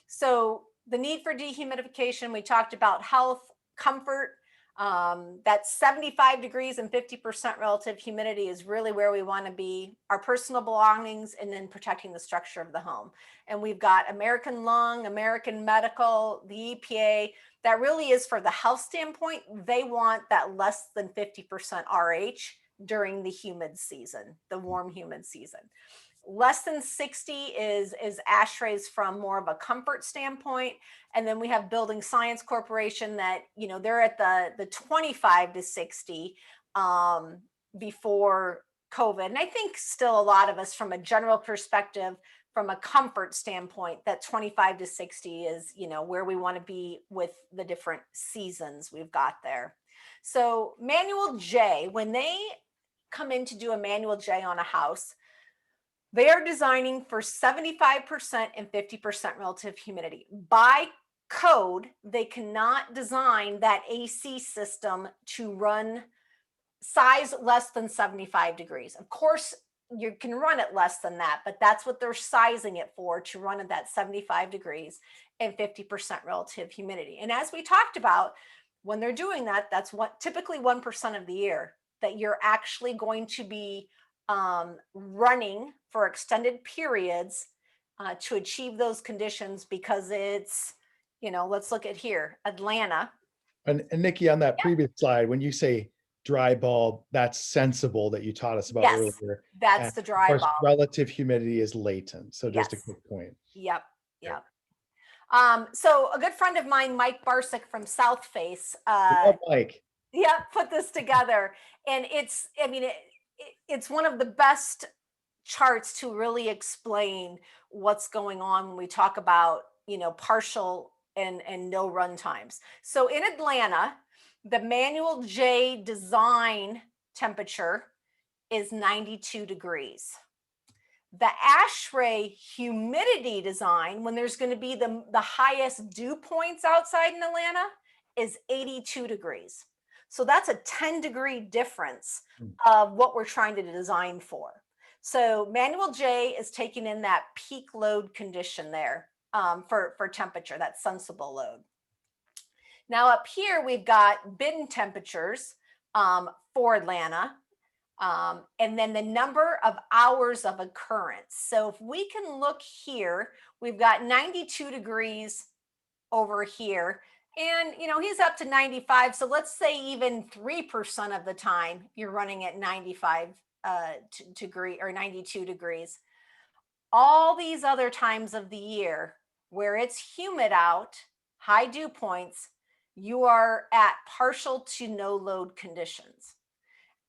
So the need for dehumidification, we talked about health, comfort. That 75 degrees and 50% relative humidity is really where we want to be, our personal belongings, and then protecting the structure of the home. And we've got American Lung, American Medical, the EPA. That really is for the health standpoint. They want that less than 50% RH during the humid season, the warm humid season. Less than 60 is ashtrays from more of a comfort standpoint. And then we have Building Science Corporation that, they're at the 25 to 60 before COVID. And I think still a lot of us, from a general perspective, from a comfort standpoint, that 25 to 60 is, where we want to be with the different seasons we've got there. So manual J, when they come in to do a manual J on a house, they are designing for 75% and 50% relative humidity. By code, they cannot design that AC system to run size less than 75 degrees. Of course, you can run it less than that, but that's what they're sizing it for, to run at that 75 degrees and 50% relative humidity. And as we talked about, when they're doing that, that's what typically 1% of the year that you're actually going to be running for extended periods to achieve those conditions, because it's, let's look at here, Atlanta. And Nikki, on that Yep. previous slide, when you say dry bulb, that's sensible that you taught us about Yes, earlier. that's And the of dry course, bulb. relative humidity is latent. So just a Yes. quick point. Yep. Okay. Yep. So a good friend of mine, Mike Barsick from South Face, Mike. put this together, and it's one of the best charts to really explain what's going on when we talk about, partial and no run times. So in Atlanta, the manual J design temperature is 92 degrees. The ASHRAE humidity design, when there's going to be the highest dew points outside in Atlanta, is 82 degrees. So that's a 10-degree difference of what we're trying to design for. So manual J is taking in that peak load condition there for temperature, that sensible load. Now up here, we've got bin temperatures for Atlanta. And then the number of hours of occurrence. So if we can look here, we've got 92 degrees over here. And, he's up to 95. So let's say even 3% of the time you're running at 95 degree or 92 degrees. All these other times of the year where it's humid out, high dew points, you are at partial to no load conditions.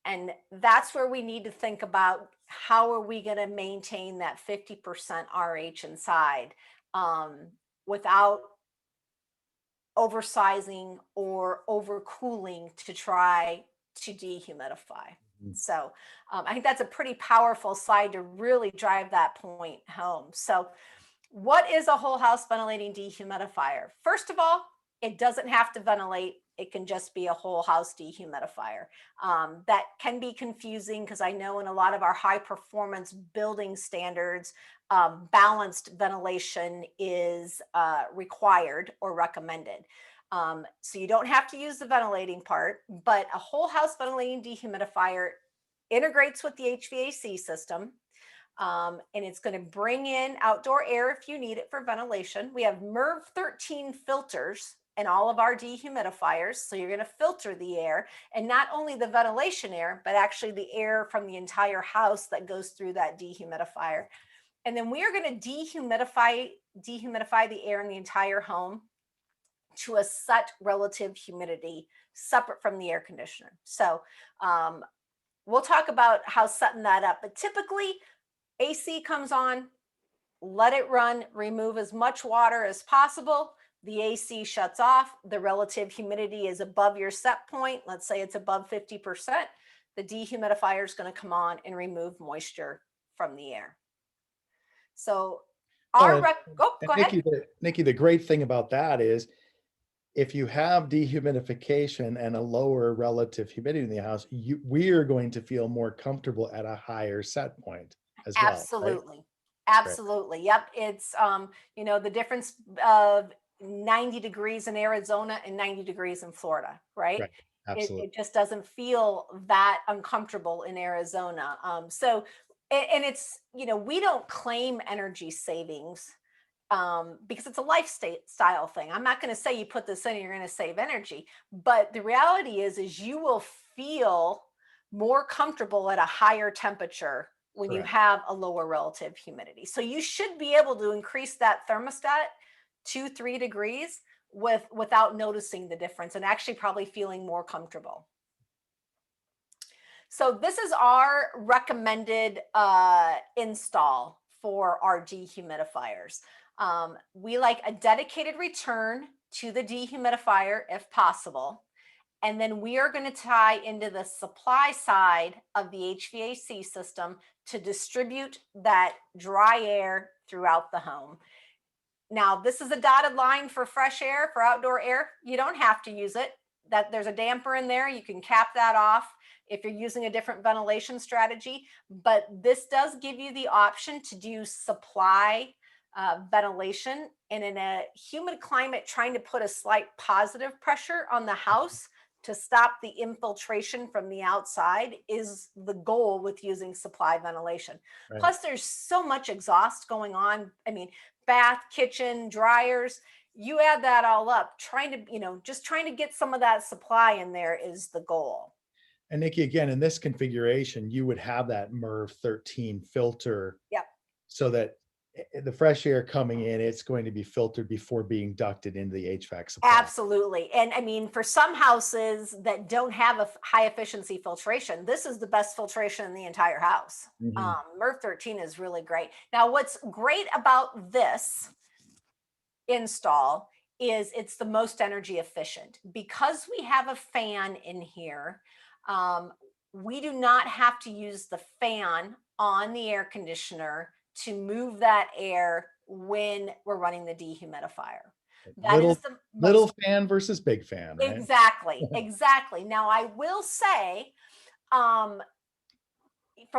And that's where we need to think about how are we going to maintain that 50% RH inside without oversizing or overcooling to try to dehumidify. Mhm. So I think that's a pretty powerful slide to really drive that point home. So what is a whole house ventilating dehumidifier? First of all, it doesn't have to ventilate. It can just be a whole house dehumidifier. That can be confusing because I know in a lot of our high performance building standards, balanced ventilation is required or recommended. So you don't have to use the ventilating part, but a whole house ventilating dehumidifier integrates with the HVAC system. And it's going to bring in outdoor air if you need it for ventilation. We have MERV 13 filters in all of our dehumidifiers. So you're going to filter the air, and not only the ventilation air, but actually the air from the entire house that goes through that dehumidifier. And then we are going to dehumidify the air in the entire home to a set relative humidity separate from the air conditioner. So we'll talk about how setting that up, but typically AC comes on, let it run, remove as much water as possible. The AC shuts off. The relative humidity is above your set point. Let's say it's above 50%. The dehumidifier is going to come on and remove moisture from the air. So Oh, go ahead. Nikki, the great thing about that is if you have dehumidification and a lower relative humidity in the house, we are going to feel more comfortable at a higher set point as well. Absolutely. Right? Absolutely. Yep. It's, the difference of 90 degrees in Arizona and 90 degrees in Florida, right? Right. Absolutely. It just doesn't feel that uncomfortable in Arizona. And it's, we don't claim energy savings because it's a lifestyle thing. I'm not going to say you put this in and you're going to save energy, but the reality is you will feel more comfortable at a higher temperature when you have a lower relative humidity. So you should be able to increase that thermostat 2-3 degrees without noticing the difference and actually probably feeling more comfortable. So this is our recommended install for our dehumidifiers. We like a dedicated return to the dehumidifier if possible. And then we are going to tie into the supply side of the HVAC system to distribute that dry air throughout the home. Now, this is a dotted line for fresh air, for outdoor air. You don't have to use it. There's a damper in there. You can cap that off if you're using a different ventilation strategy. But this does give you the option to do supply ventilation. And in a humid climate, trying to put a slight positive pressure on the house to stop the infiltration from the outside is the goal with using supply ventilation. Right. Plus, there's so much exhaust going on. I mean, bath, kitchen, dryers, you add that all up, just trying to get some of that supply in there is the goal. And Nikki, again, in this configuration, you would have that MERV 13 filter. Yep. So that the fresh air coming in, it's going to be filtered before being ducted into the HVAC supply. Absolutely. And I mean, for some houses that don't have a high efficiency filtration, this is the best filtration in the entire house. MERV 13 is really great. Now, what's great about this install is it's the most energy efficient. Because we have a fan in here, we do not have to use the fan on the air conditioner to move that air when we're running the dehumidifier. Little fan versus big fan, right? Exactly. Now, I will say, from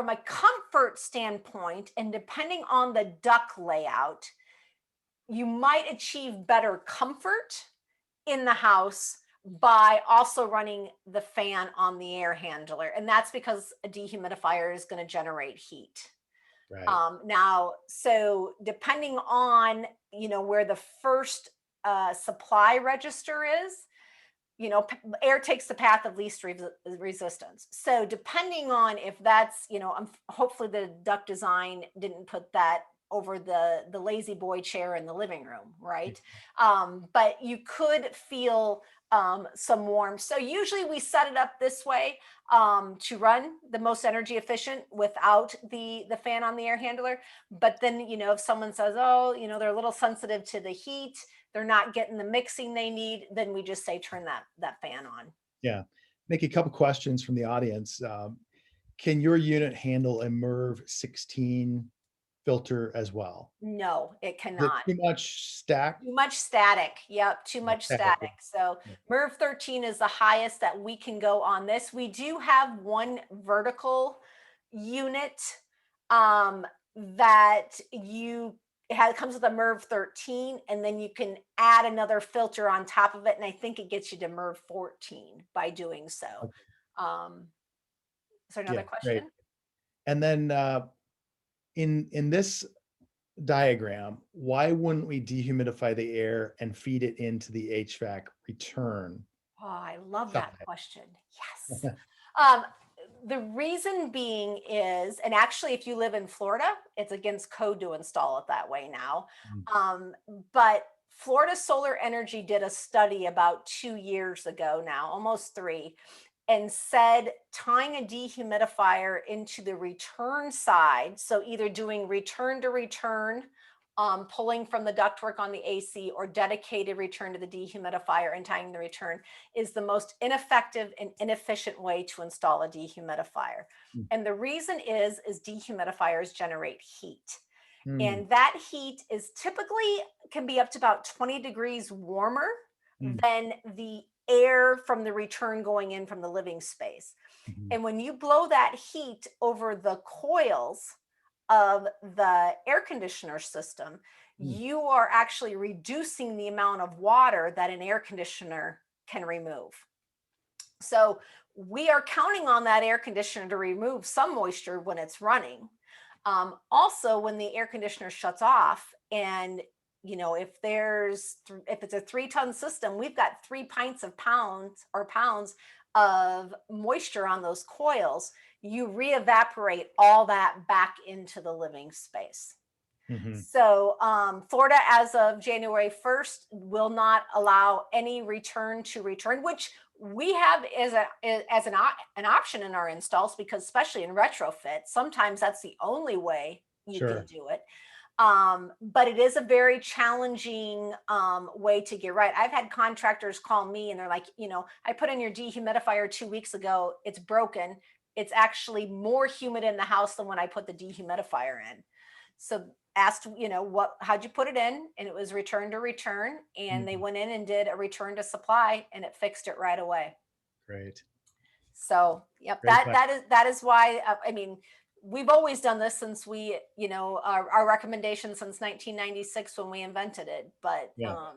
a comfort standpoint, and depending on the duct layout, you might achieve better comfort in the house by also running the fan on the air handler. And that's because a dehumidifier is going to generate heat. Right. Now, so depending on, where the first supply register is, air takes the path of least resistance. So depending on if that's, hopefully the duct design didn't put that over the lazy boy chair in the living room, right? But you could feel some warmth. So usually we set it up this way to run the most energy efficient without the fan on the air handler. But then, if someone says, oh, they're a little sensitive to the heat, they're not getting the mixing they need, then we just say turn that fan on. Yeah. Nikki, a couple questions from the audience. Can your unit handle a MERV 16 filter as well? No, it Is it cannot. too much stack? Too much static. Yep, too Yeah, much static. static. So Yeah. MERV 13 is the highest that we can go on this. We do have one vertical unit that it comes with a MERV 13, and then you can add another filter on top of it, and I think it gets you to MERV 14 by doing so. Okay. Um, is there another Yeah, great. question? And then in this diagram, why wouldn't we dehumidify the air and feed it into the HVAC return Oh, I love that side? question. Yes. Um, the reason being is, and actually, if you live in Florida, it's against code to install it that way now. Mm. Um, but Florida Solar Energy did a study about 2 years ago now, almost three, and said tying a dehumidifier into the return side, so either doing return to return, pulling from the ductwork on the AC, or dedicated return to the dehumidifier and tying the return, is the most ineffective and inefficient way to install a dehumidifier. Mm. And the reason is dehumidifiers generate heat. Mm. And that heat is typically can be up to about 20 degrees warmer Mm. than the air from the return going in from the living space. Mhm. And when you blow that heat over the coils of the air conditioner system, Mm. you are actually reducing the amount of water that an air conditioner can remove. So we are counting on that air conditioner to remove some moisture when it's running. Also, when the air conditioner shuts off, and if it's a 3-ton system, we've got 3 pints of pounds of moisture on those coils. You re-evaporate all that back into the living space. Mhm. So Florida, as of January 1st, will not allow any return to return, which we have as an option in our installs, because especially in retrofit, sometimes that's the only way you can Sure. do it. But it is a very challenging way to get right. I've had contractors call me and they're like, I put in your dehumidifier 2 weeks ago. It's broken. It's actually more humid in the house than when I put the dehumidifier in. So asked, how'd you put it in? And it was return to return. And they Mhm. went in and did a return to supply, and it fixed it right away. Great. So, yep, Great question. that is why, I mean, we've always done this since our recommendation since 1996 when we invented it. But Yeah, yeah,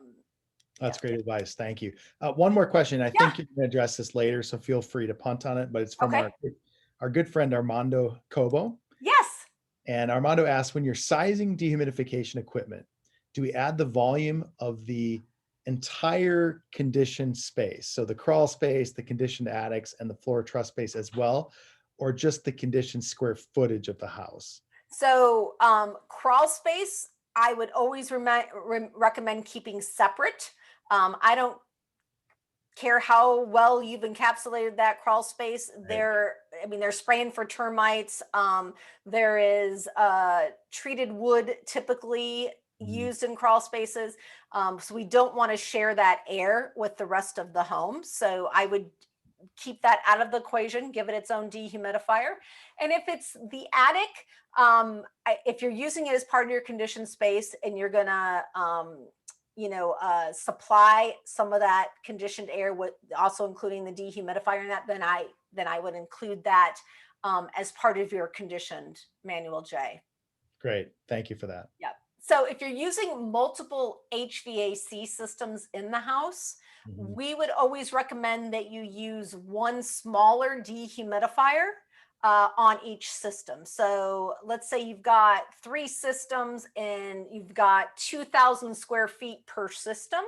that's great advice. Thank you. One more question. I yeah, think you're gonna address this later, so feel free to punt on it, but it's from okay, our good friend Armando Cobo. yes. And Armando asks, when you're sizing dehumidification equipment, do we add the volume of the entire conditioned space? So the crawl space, the conditioned attics, and the floor truss space as well, or just the conditioned square footage of the house? So crawl space, I would always recommend keeping separate. I don't care how well you've encapsulated that crawl space. Right. They're spraying for termites. There is treated wood typically Mhm. used in crawl spaces. So we don't want to share that air with the rest of the home. So I would keep that out of the equation, give it its own dehumidifier. And if it's the attic, if you're using it as part of your conditioned space and you're gonna supply some of that conditioned air with also including the dehumidifier in that, then I would include that as part of your conditioned manual J. Great. Thank you for that. Yep. So if you're using multiple HVAC systems in the house, Mhm. we would always recommend that you use one smaller dehumidifier on each system. So let's say you've got 3 systems and you've got 2,000 square feet per system,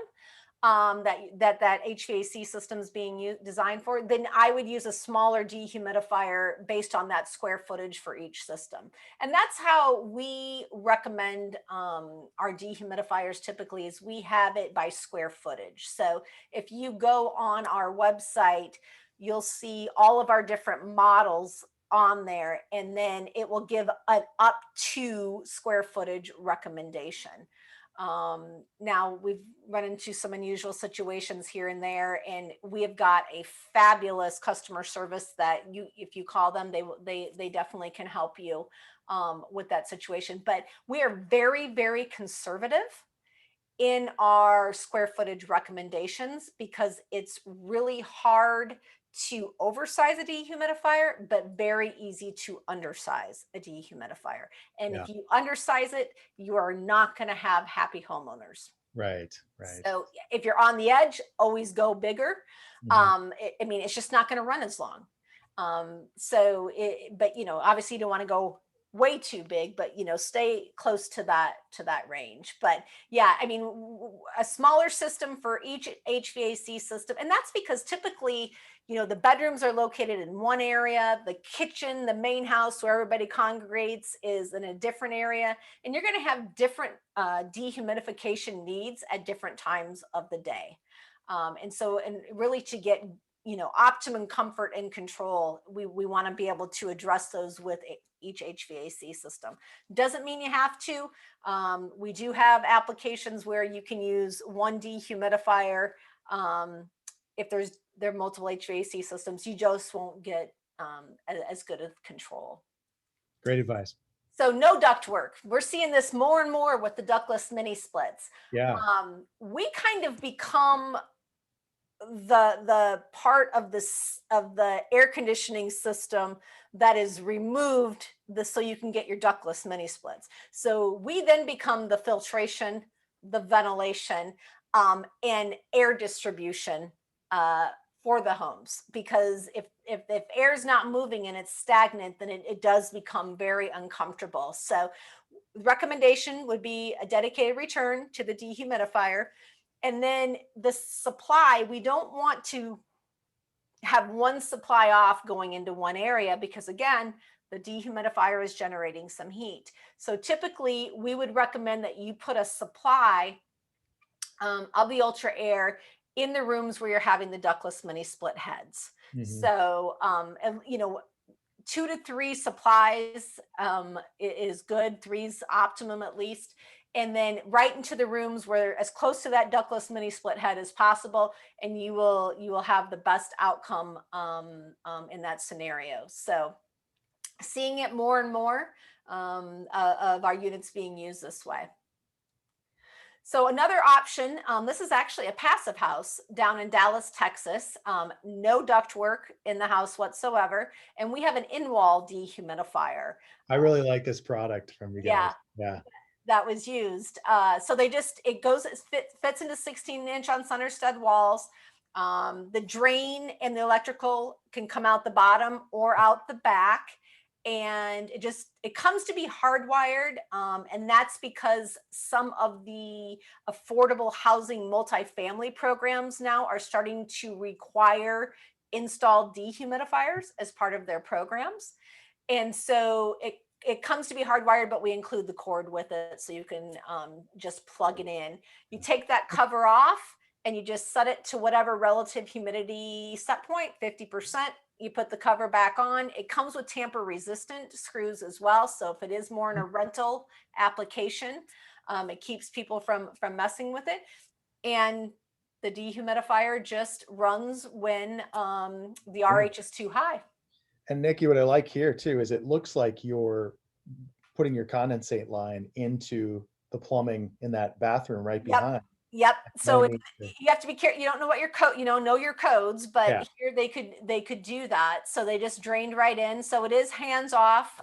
that HVAC system is being designed for, then I would use a smaller dehumidifier based on that square footage for each system. And that's how we recommend our dehumidifiers typically, is we have it by square footage. So if you go on our website, you'll see all of our different models on there, and then it will give an up to square footage recommendation. Now we've run into some unusual situations here and there, and we have got a fabulous customer service that if you call them, they definitely can help you with that situation. But we are very, very conservative in our square footage recommendations because it's really hard to oversize a dehumidifier, but very easy to undersize a dehumidifier. And Yeah. if you undersize it, you are not going to have happy homeowners. Right. Right. So if you're on the edge, always go bigger. Mhm. I mean, it's just not going to run as long. But obviously you don't want to go way too big, but stay close to that range. But yeah, I mean, a smaller system for each HVAC system, and that's because typically, the bedrooms are located in one area, the kitchen, the main house where everybody congregates is in a different area, and you're going to have different dehumidification needs at different times of the day. And really to get optimum comfort and control, we want to be able to address those with each HVAC system. Doesn't mean you have to. We do have applications where you can use one dehumidifier. If there are multiple HVAC systems, you just won't get as good of control. Great advice. So no duct work. We're seeing this more and more with the ductless mini splits. Yeah. We kind of become the part of the air conditioning system that is removed so you can get your ductless mini splits. So we then become the filtration, the ventilation, and air distribution for the homes, because if air is not moving and it's stagnant, then it does become very uncomfortable. So recommendation would be a dedicated return to the dehumidifier. And then the supply, we don't want to have one supply off going into one area, because again, the dehumidifier is generating some heat. So typically we would recommend that you put a supply of the ultra air in the rooms where you're having the ductless mini split heads. Mhm. So, 2 to 3 supplies is good. 3's optimum at least. And then right into the rooms where as close to that ductless mini split head as possible, and you will have the best outcome in that scenario. So seeing it more and more of our units being used this way. So another option, this is actually a passive house down in Dallas, Texas. No ductwork in the house whatsoever, and we have an in-wall dehumidifier. I really like this product from you guys. Yeah, Yeah. that was used. So it fits into 16-inch on center stud walls. The drain and the electrical can come out the bottom or out the back, and it comes to be hardwired, and that's because some of the affordable housing multifamily programs now are starting to require installed dehumidifiers as part of their programs. And so it comes to be hardwired, but we include the cord with it, so you can just plug it in. You take that cover off and you just set it to whatever relative humidity set point, 50%. You put the cover back on. It comes with tamper resistant screws as well. So if it is more in a rental application, it keeps people from messing with it. And the dehumidifier just runs when the Yeah. RH is too high. And Nikki, what I like here too is it looks like you're putting your condensate line into the plumbing in that bathroom right Yep. behind. Yep. No So need to. you have to be careful. You don't know what your code, know your codes, but Yeah. here they could do that. So they just drained right in. So it is hands off.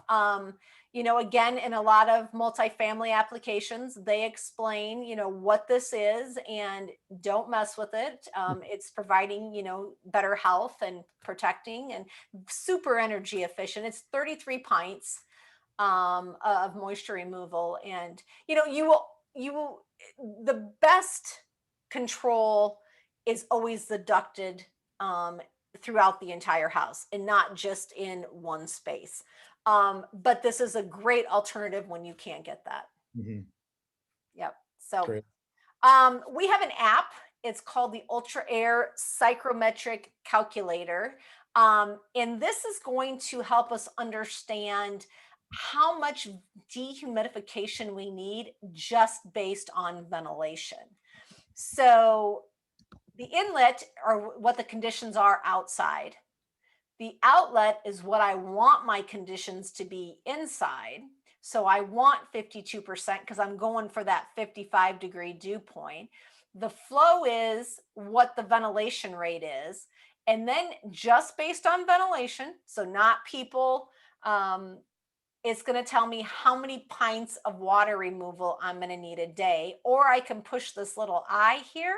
Again, in a lot of multifamily applications, they explain, what this is and don't mess with it. It's providing, better health and protecting and super energy efficient. It's 33 pints of moisture removal, and you will the best control is always the ducted um, throughout the entire house and not just in one space. But this is a great alternative when you can't get that. Mhm. Yep. So Great. we have an app. It's called the Ultra Air Psychrometric Calculator. And this is going to help us understand how much dehumidification we need just based on ventilation. So the inlet are what the conditions are outside. The outlet is what I want my conditions to be inside. So I want 52% because I'm going for that 55-degree dew point. The flow is what the ventilation rate is. And then just based on ventilation, so not people, it's going to tell me how many pints of water removal I'm going to need a day. Or I can push this little I here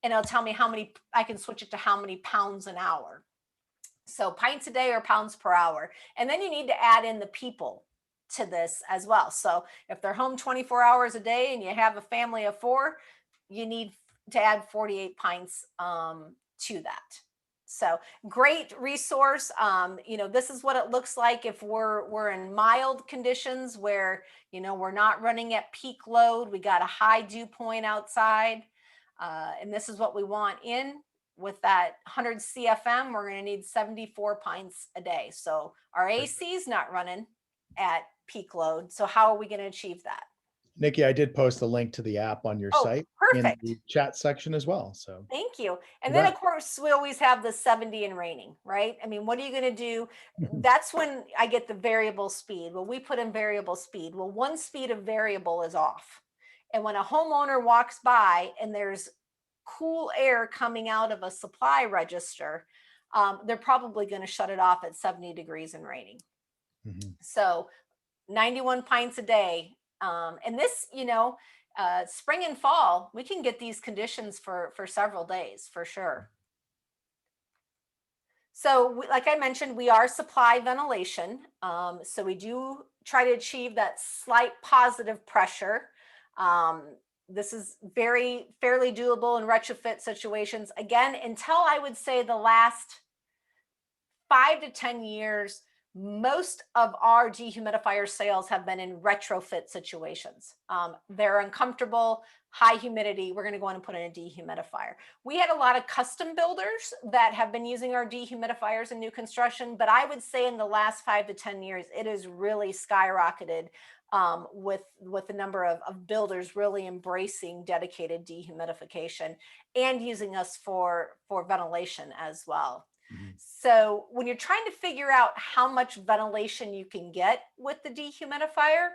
and it'll tell me how many, I can switch it to how many pounds an hour. So pints a day or pounds per hour. And then you need to add in the people to this as well. So if they're home 24 hours a day and you have a family of 4, you need to add 48 pints to that. So great resource. This is what it looks like if we're in mild conditions where, we're not running at peak load. We got a high dew point outside. And this is what we want in. With that 100 CFM, we're going to need 74 pints a day. So our AC is not running at peak load. So how are we going to achieve that? Nikki, I did post a link to the app on your Oh, site in perfect. the chat section as well. So Thank you. And you then, of bet. course, we always have the 70 and raining, right? I mean, what are you going to do? That's when I get the variable speed. Well, we put in variable speed. Well, one speed of variable is off. And when a homeowner walks by and there's cool air coming out of a supply register, they're probably going to shut it off at 70 degrees and raining. Mhm. So 91 pints a day. And this, spring and fall, we can get these conditions for several days for sure. So like I mentioned, we are supply ventilation. So we do try to achieve that slight positive pressure. This is fairly doable in retrofit situations. Again, until I would say the last 5 to 10 years, most of our dehumidifier sales have been in retrofit situations. They're uncomfortable, high humidity. We're going to go in and put in a dehumidifier. We had a lot of custom builders that have been using our dehumidifiers in new construction, but I would say in the last 5 to 10 years, it has really skyrocketed with the number of builders really embracing dedicated dehumidification and using us for ventilation as well. Mhm. So when you're trying to figure out how much ventilation you can get with the dehumidifier,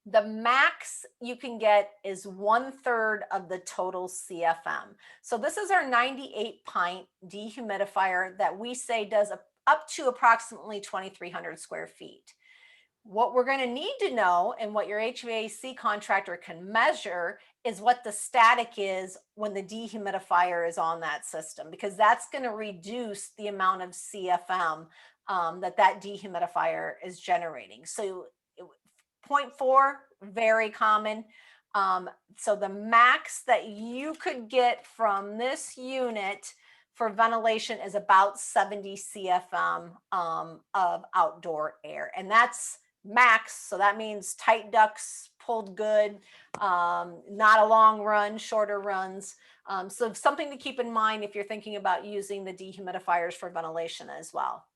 the max you can get is 1/3 of the total CFM. So this is our 98 pint dehumidifier that we say does up to approximately 2,300 square feet. What we're going to need to know and what your HVAC contractor can measure is what the static is when the dehumidifier is on that system, because that's going to reduce the amount of CFM that dehumidifier is generating. So 0.4, very common. So the max that you could get from this unit for ventilation is about 70 CFM of outdoor air. And that's max. So that means tight ducts pulled good, not a long run, shorter runs. So something to keep in mind if you're thinking about using the dehumidifiers for ventilation as well.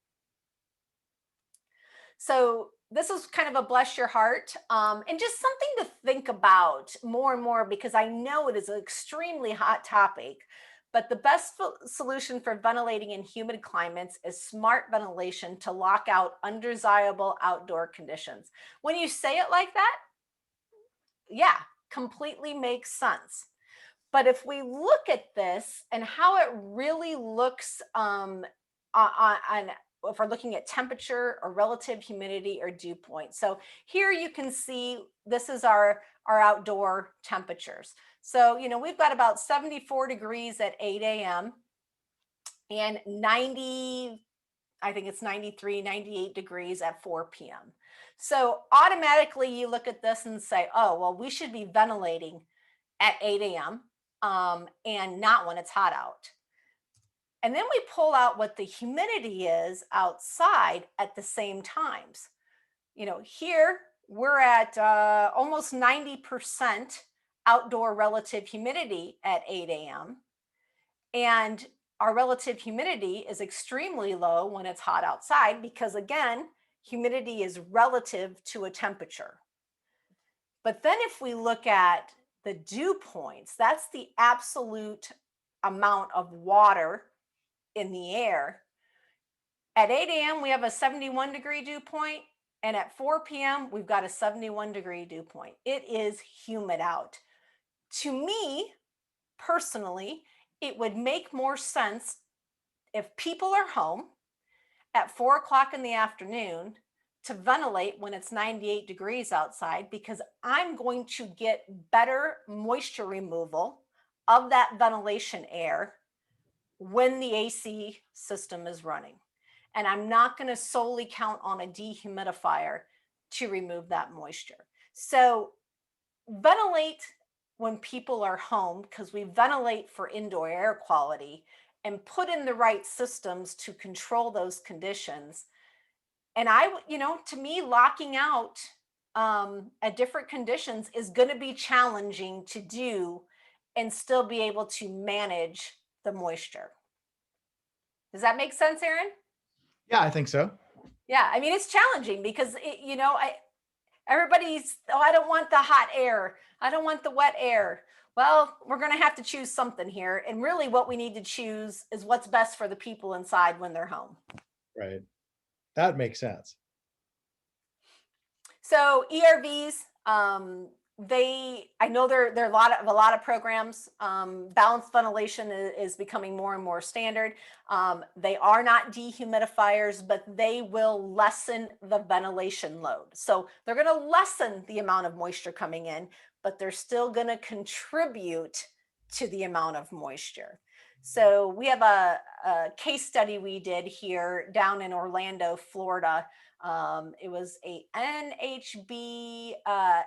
So this is kind of a bless your heart and just something to think about more and more, because I know it is an extremely hot topic. But the best solution for ventilating in humid climates is smart ventilation to lock out undesirable outdoor conditions. When you say it like that, yeah, completely makes sense. But if we look at this and how it really looks on if we're looking at temperature or relative humidity or dew point. So here you can see this is our outdoor temperatures. So, we've got about 74 degrees at 8 a.m. and 90, I think it's 93, 98 degrees at 4 p.m. So automatically you look at this and say, oh, well, we should be ventilating at 8 a.m. And not when it's hot out. And then we pull out what the humidity is outside at the same times. Here we're at almost 90% outdoor relative humidity at 8 a.m. And our relative humidity is extremely low when it's hot outside because, again, humidity is relative to a temperature. But then if we look at the dew points, that's the absolute amount of water in the air. At 8 a.m., we have a 71 degree dew point, and at 4 p.m., we've got a 71 degree dew point. It is humid out. To me, personally, it would make more sense if people are home at 4 o'clock in the afternoon to ventilate when it's 98 degrees outside, because I'm going to get better moisture removal of that ventilation air when the AC system is running. And I'm not going to solely count on a dehumidifier to remove that moisture. So ventilate when people are home, because we ventilate for indoor air quality, and put in the right systems to control those conditions. And to me, locking out at different conditions is going to be challenging to do and still be able to manage the moisture. Does that make sense, Aaron? Yeah, I think so. Yeah, I mean, it's challenging because everybody's, oh, I don't want the hot air. I don't want the wet air. Well, we're going to have to choose something here. And really what we need to choose is what's best for the people inside when they're home. Right. That makes sense. So ERVs, I know there are a lot of programs. Balanced ventilation is becoming more and more standard. They are not dehumidifiers, but they will lessen the ventilation load. So they're going to lessen the amount of moisture coming in, but they're still going to contribute to the amount of moisture. So we have a case study we did here down in Orlando, Florida. It was a NHB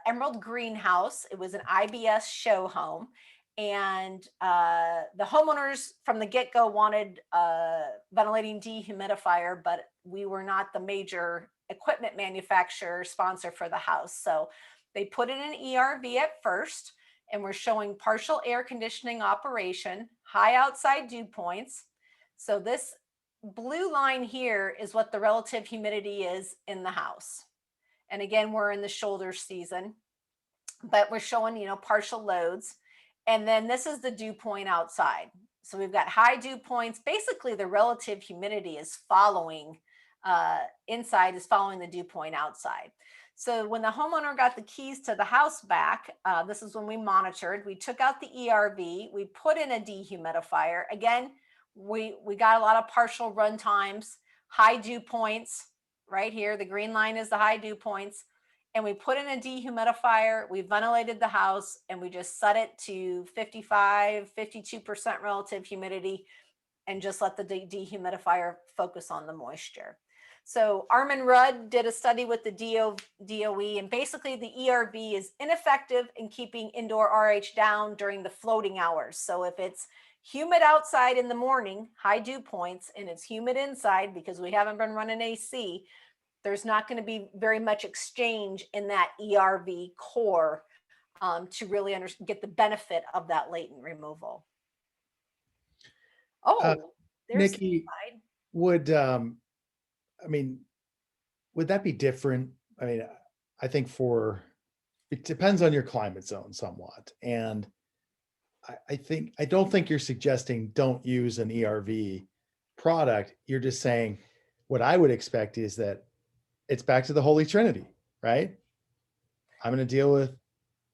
Emerald Greenhouse. It was an IBS show home. And the homeowners from the get-go wanted a ventilating dehumidifier, but we were not the major equipment manufacturer sponsor for the house. So they put in an ERV at first, and we're showing partial air conditioning operation, high outside dew points. So this blue line here is what the relative humidity is in the house. And again, we're in the shoulder season, but we're showing, partial loads. And then this is the dew point outside. So we've got high dew points. Basically, the relative humidity is following, inside is following the dew point outside. So when the homeowner got the keys to the house back, this is when we monitored. We took out the ERV. We put in a dehumidifier. Again, we got a lot of partial run times, high dew points right here. The green line is the high dew points. And we put in a dehumidifier. We ventilated the house, and we just set it to 55, 52% relative humidity and just let the dehumidifier focus on the moisture. So Armin Rudd did a study with the DOE, and basically the ERV is ineffective in keeping indoor RH down during the floating hours. So if it's humid outside in the morning, high dew points, and it's humid inside because we haven't been running AC, there's not going to be very much exchange in that ERV core to really get the benefit of that latent removal. Oh, there's Nikki, the slide. would that be different? I think it depends on your climate zone somewhat. And I don't think you're suggesting don't use an ERV product. You're just saying what I would expect is that it's back to the Holy Trinity, right? I'm going to deal with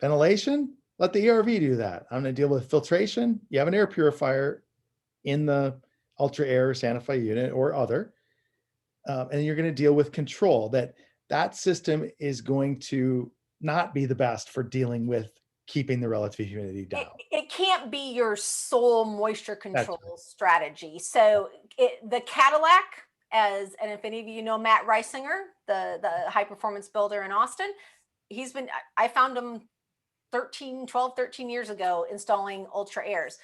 ventilation. let the ERV do that. I'm going to deal with filtration. You have an air purifier in the Ultra Air Sanify unit or other, and you're going to deal with control. That system is going to not be the best for dealing with keeping the relative humidity down. It can't be your sole moisture control right. strategy. So the Cadillac, and if any of you know Matt Reisinger, the high performance builder in Austin, I found him 12, 13 years ago installing Ultra Airs.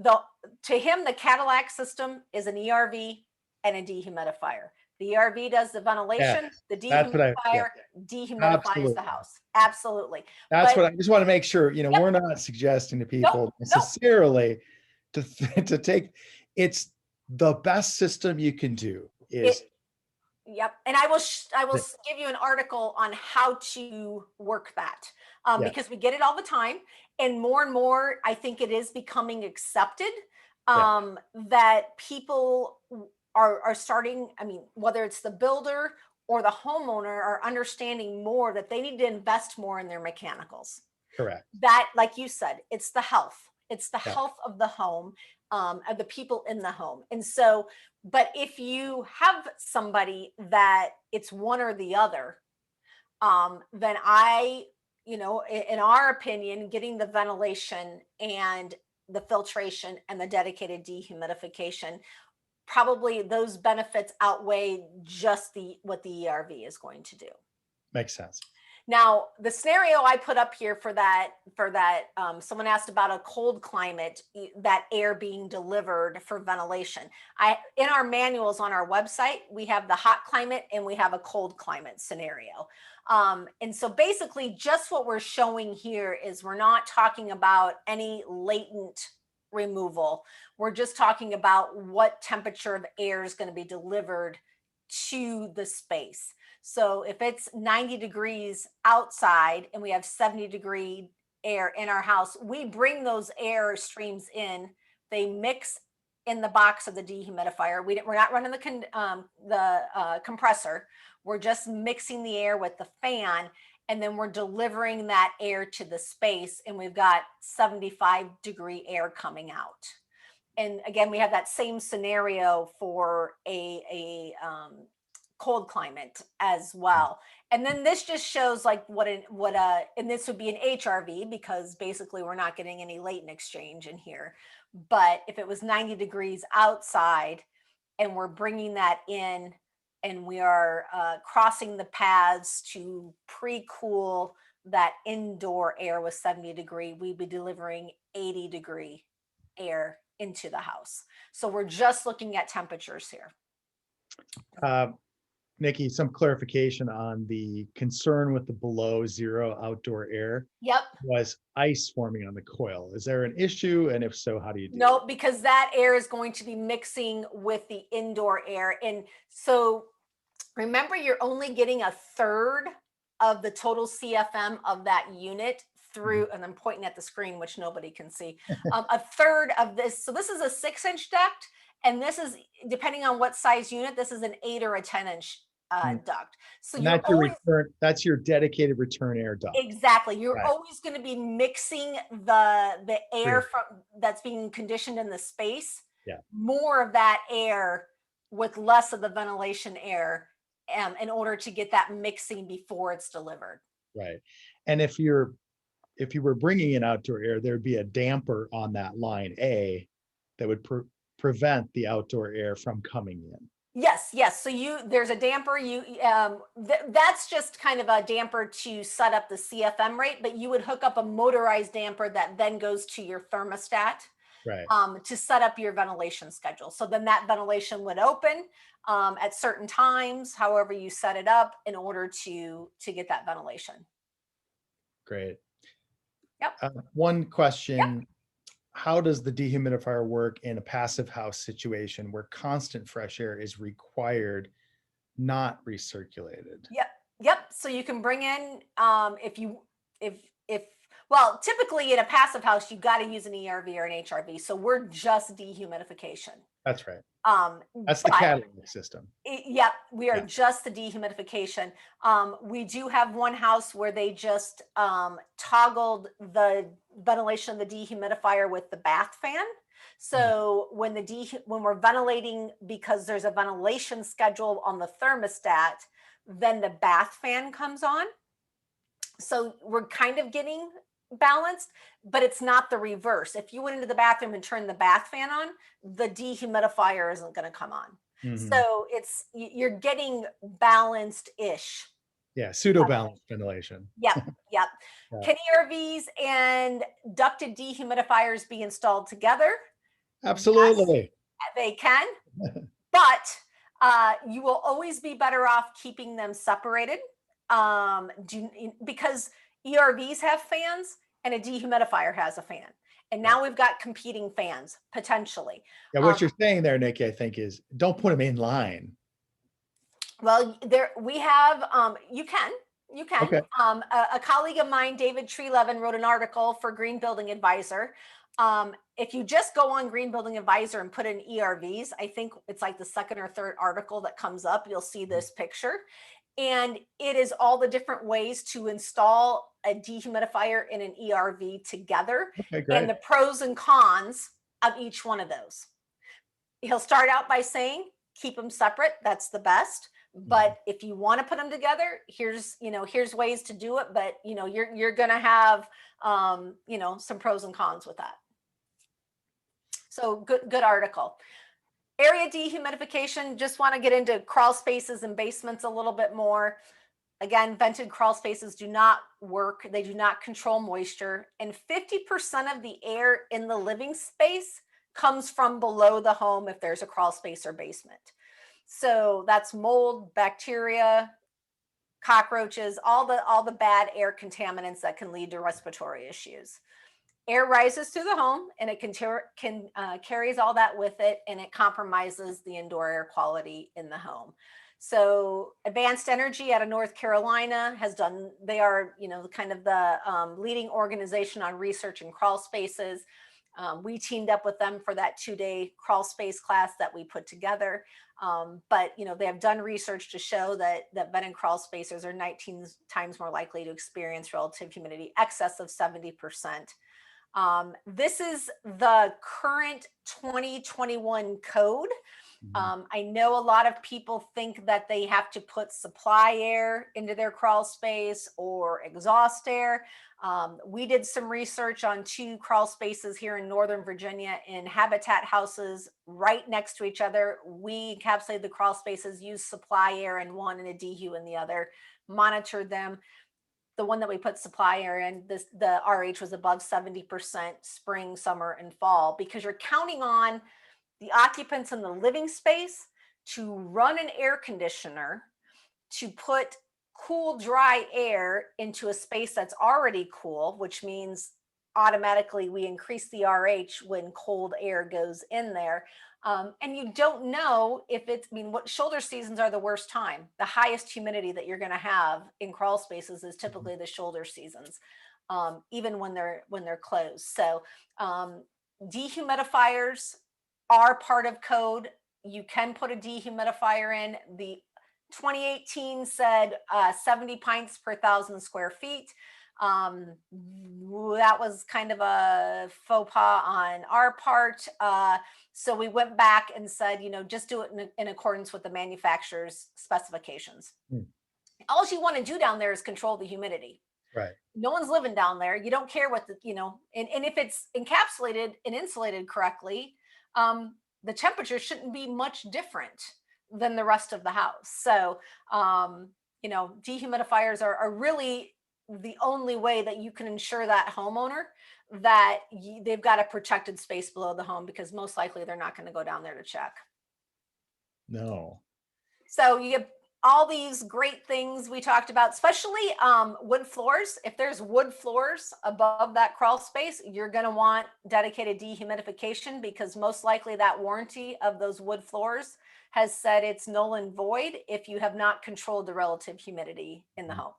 To him, the Cadillac system is an ERV and a dehumidifier. The ERV does the ventilation, the dehumidifier dehumidifies Absolutely. the house. Absolutely. That's what I just want to make sure, we're not suggesting to people necessarily to take, it's the best system you can do is. Yep. And I will give you an article on how to work that because we get it all the time. And more, I think it is becoming accepted that people are starting, whether it's the builder or the homeowner are understanding more that they need to invest more in their mechanicals. Correct. That, like you said, it's the health. It's the health of the home, of the people in the home. And so, but if you have somebody that it's one or the other, then in our opinion, getting the ventilation and the filtration and the dedicated dehumidification, probably those benefits outweigh just what the ERV is going to do. Makes sense. Now, the scenario I put up here for that, someone asked about a cold climate, that air being delivered for ventilation. In our manuals on our website, we have the hot climate and we have a cold climate scenario. And so basically just what we're showing here is we're not talking about any latent removal. We're just talking about what temperature of air is going to be delivered to the space. So if it's 90 degrees outside and we have 70-degree air in our house, we bring those air streams in. They mix in the box of the dehumidifier. We're not running the compressor. We're just mixing the air with the fan, and then we're delivering that air to the space, and we've got 75-degree air coming out. And again, we have that same scenario for a cold climate as well. And then this just shows like and this would be an HRV because basically we're not getting any latent exchange in here. But if it was 90 degrees outside and we're bringing that in and we are crossing the paths to pre-cool that indoor air with 70-degree, we'd be delivering 80-degree air into the house. So we're just looking at temperatures here. Nikki, some clarification on the concern with the below zero outdoor air. Yep. Was ice forming on the coil. Is there an issue? And if so, how do you do it? No, because that air is going to be mixing with the indoor air. And so remember, you're only getting a third of the total CFM of that unit through, and I'm pointing at the screen, which nobody can see, a third of this. So this is a 6-inch duct. And this is, depending on what size unit, this is an 8 or a 10-inch duct. So that's your dedicated return air duct. Exactly. You're always going to be mixing the air that's being conditioned in the space. Yeah. More of that air with less of the ventilation air, in order to get that mixing before it's delivered. Right. And if you were bringing in outdoor air, there'd be a damper on that line A that would prevent the outdoor air from coming in. Yes. So there's a damper. That's just kind of a damper to set up the CFM rate, but you would hook up a motorized damper that then goes to your thermostat, to set up your ventilation schedule. So then that ventilation would open at certain times, however you set it up in order to get that ventilation. Great. Yep. One question. Yep. How does the dehumidifier work in a passive house situation where constant fresh air is required, not recirculated? Yep. So you can bring in, well, typically in a passive house, you've got to use an ERV or an HRV. So we're just dehumidification. That's right. That's the Cadillac system. We are just the dehumidification. We do have one house where they just toggled the ventilation of the dehumidifier with the bath fan. So when we're ventilating, because there's a ventilation schedule on the thermostat, then the bath fan comes on. So we're kind of getting balanced, but it's not the reverse. If you went into the bathroom and turned the bath fan on, the dehumidifier isn't going to come on. Mhm. So you're getting balanced-ish. Yeah, pseudo balanced ventilation. Yep, yep. Yeah. Can ERVs and ducted dehumidifiers be installed together? Absolutely. They can, but you will always be better off keeping them separated, because ERVs have fans and a dehumidifier has a fan. And now we've got competing fans, potentially. Yeah, what you're saying there, Nikki, I think is don't put them in line. Well, we have, you can. Okay. A colleague of mine, David Treelevin, wrote an article for Green Building Advisor. If you just go on Green Building Advisor and put in ERVs, I think it's like the second or third article that comes up, you'll see this picture. And it is all the different ways to install a dehumidifier in an ERV together, Okay, great. and the pros and cons of each one of those. He'll start out by saying, keep them separate. That's the best. But if you want to put them together, here's ways to do it. But you're going to have some pros and cons with that. So good article. Area dehumidification. Just want to get into crawl spaces and basements a little bit more. Again, vented crawl spaces do not work. They do not control moisture, and 50% of the air in the living space comes from below the home if there's a crawl space or basement. So that's mold, bacteria, cockroaches, all the bad air contaminants that can lead to respiratory issues. Air rises through the home, and it carries all that with it, and it compromises the indoor air quality in the home. So Advanced Energy out of North Carolina they are kind of the leading organization on research in crawl spaces. We teamed up with them for that 2-day crawl space class that we put together. But they have done research to show that vented crawl spaces are 19 times more likely to experience relative humidity excess of 70%. This is the current 2021 code. I know a lot of people think that they have to put supply air into their crawl space or exhaust air. We did some research on 2 crawl spaces here in Northern Virginia in habitat houses right next to each other. We encapsulated the crawl spaces, used supply air in one and a dehu in the other, monitored them. The one that we put supply air in, the RH was above 70% spring, summer, and fall, because you're counting on the occupants in the living space to run an air conditioner to put cool, dry air into a space that's already cool, which means automatically we increase the RH when cold air goes in there. And you don't know if what shoulder seasons are the worst time. The highest humidity that you're going to have in crawl spaces is typically the shoulder seasons, even when they're closed. So dehumidifiers are part of code. You can put a dehumidifier in. The 2018 said 70 pints per 1,000 square feet. That was kind of a faux pas on our part. So we went back and said, just do it in accordance with the manufacturer's specifications. All you want to do down there is control the humidity. Right. No one's living down there. You don't care what and if it's encapsulated and insulated correctly, the temperature shouldn't be much different than the rest of the house. So, dehumidifiers are really the only way that you can ensure that homeowner that they've got a protected space below the home, because most likely they're not going to go down there to check. No. So you get all these great things we talked about, especially wood floors. If there's wood floors above that crawl space, you're going to want dedicated dehumidification, because most likely that warranty of those wood floors has said it's null and void if you have not controlled the relative humidity in the home.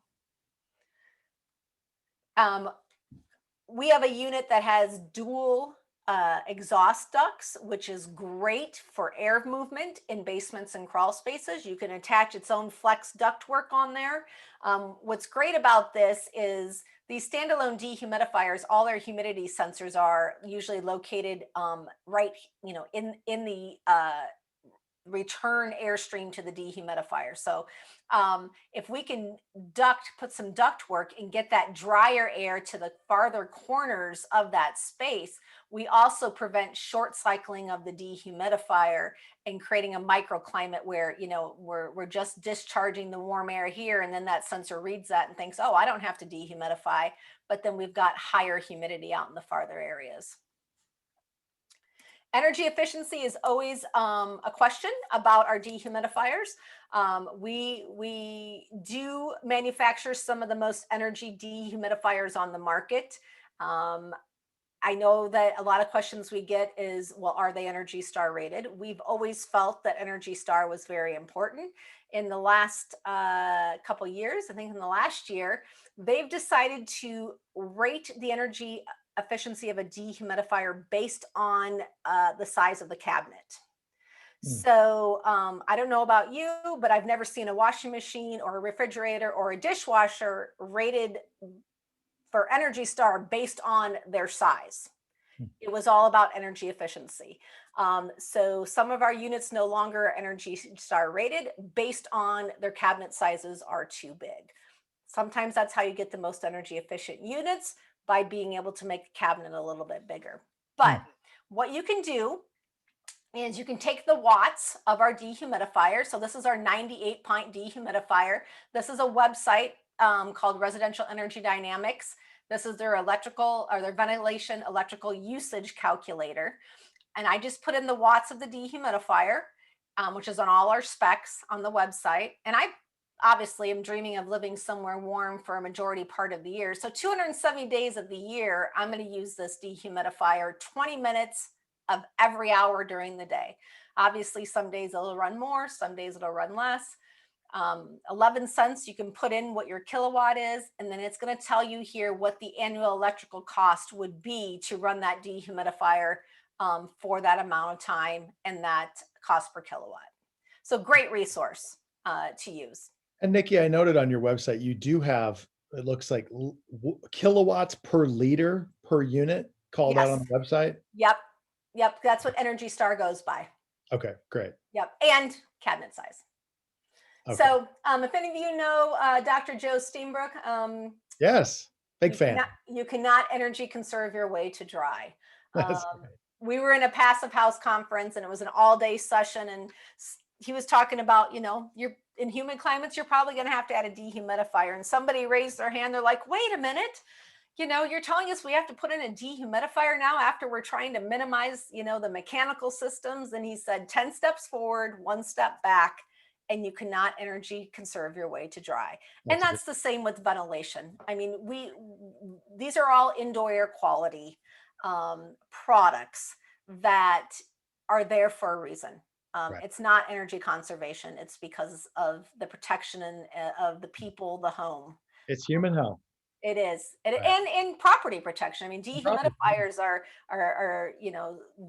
We have a unit that has dual exhaust ducts, which is great for air movement in basements and crawl spaces. You can attach its own flex ductwork on there. What's great about this is these standalone dehumidifiers, all their humidity sensors are usually located right, in the return airstream to the dehumidifier. So if we can put some duct work and get that drier air to the farther corners of that space, we also prevent short cycling of the dehumidifier and creating a microclimate where, we're just discharging the warm air here, and then that sensor reads that and thinks, oh, I don't have to dehumidify, but then we've got higher humidity out in the farther areas. Energy efficiency is always a question about our dehumidifiers. We do manufacture some of the most energy dehumidifiers on the market. I know that a lot of questions we get is, well, are they Energy Star rated? We've always felt that Energy Star was very important. In the last couple years, I think in the last year, they've decided to rate the energy efficiency of a dehumidifier based on the size of the cabinet. So I don't know about you, but I've never seen a washing machine or a refrigerator or a dishwasher rated for Energy Star based on their size. It was all about energy efficiency. So some of our units no longer are Energy Star rated based on their cabinet sizes are too big. Sometimes that's how you get the most energy efficient units, by being able to make the cabinet a little bit bigger. But what you can do is you can take the watts of our dehumidifier. So this is our 98-pint dehumidifier. This is a website called Residential Energy Dynamics. This is their electrical or their ventilation electrical usage calculator. And I just put in the watts of the dehumidifier, which is on all our specs on the website. And I obviously am dreaming of living somewhere warm for a majority part of the year. So 270 days of the year, I'm going to use this dehumidifier 20 minutes of every hour during the day. Obviously, some days it'll run more, some days it'll run less. 11 cents, you can put in what your kilowatt is, and then it's going to tell you here what the annual electrical cost would be to run that dehumidifier for that amount of time and that cost per kilowatt. So great resource to use. And Nikki, I noted on your website, you do have, it looks like kilowatts per liter per unit called out on the website. Yep. That's what Energy Star goes by. Okay, great. Yep. And cabinet size. Okay. So if any of you know Dr. Joe Steenbrook, yes, big fan. You cannot energy conserve your way to dry. We were in a passive house conference and it was an all-day session, and he was talking about, you're in humid climates, you're probably going to have to add a dehumidifier. And somebody raised their hand. They're like, wait a minute, you're telling us we have to put in a dehumidifier now after we're trying to minimize, the mechanical systems. And he said, 10 steps forward, 1 step back, and you cannot energy conserve your way to dry. And that's the same with ventilation. I mean, these are all indoor air quality products that are there for a reason. It's not energy conservation. It's because of the protection of the people, the home. It's human health. It is. And property protection. I mean, dehumidifiers are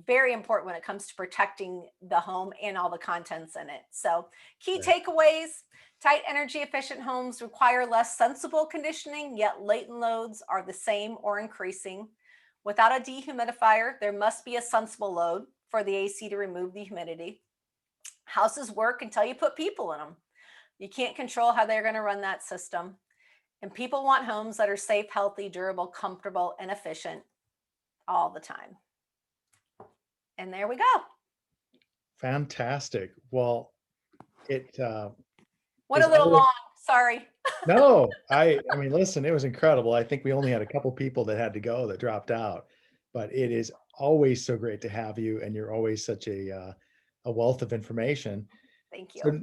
very important when it comes to protecting the home and all the contents in it. So key takeaways: tight energy efficient homes require less sensible conditioning, yet latent loads are the same or increasing. Without a dehumidifier, there must be a sensible load for the AC to remove the humidity. Houses work until you put people in them. You can't control how they're going to run that system. And people want homes that are safe, healthy, durable, comfortable, and efficient all the time. And there we go. Fantastic. Well, it went a little long. Sorry. No, I mean, listen, it was incredible. I think we only had a couple people that had to go that dropped out, but it is always so great to have you, and you're always such a wealth of information. Thank you. So,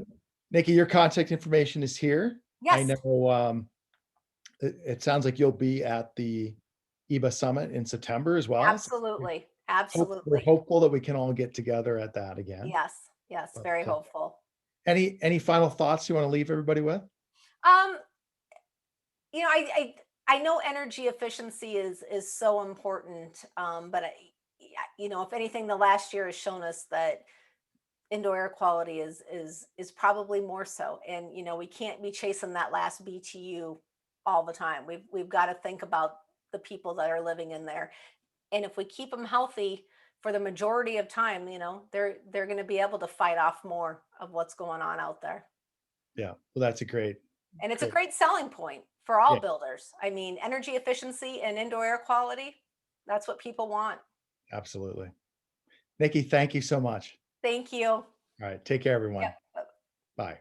Nikki, your contact information is here. Yes. I know it sounds like you'll be at the EEBA Summit in September as well. Absolutely. Absolutely. We're hopeful that we can all get together at that again. Yes. Very hopeful. Any final thoughts you want to leave everybody with? I know energy efficiency is so important, but you know, if anything, the last year has shown us that indoor air quality is probably more so. And you know, we can't be chasing that last BTU all the time. We've got to think about the people that are living in there. And if we keep them healthy for the majority of time, you know, they're going to be able to fight off more of what's going on out there. Yeah. Well, that's a great, And it's a great. great selling point for all Yeah, builders. I mean, energy efficiency and indoor air quality, that's what people want. absolutely. Nikki, thank you so much. Thank you. All right. Take care, everyone. Yep. Bye.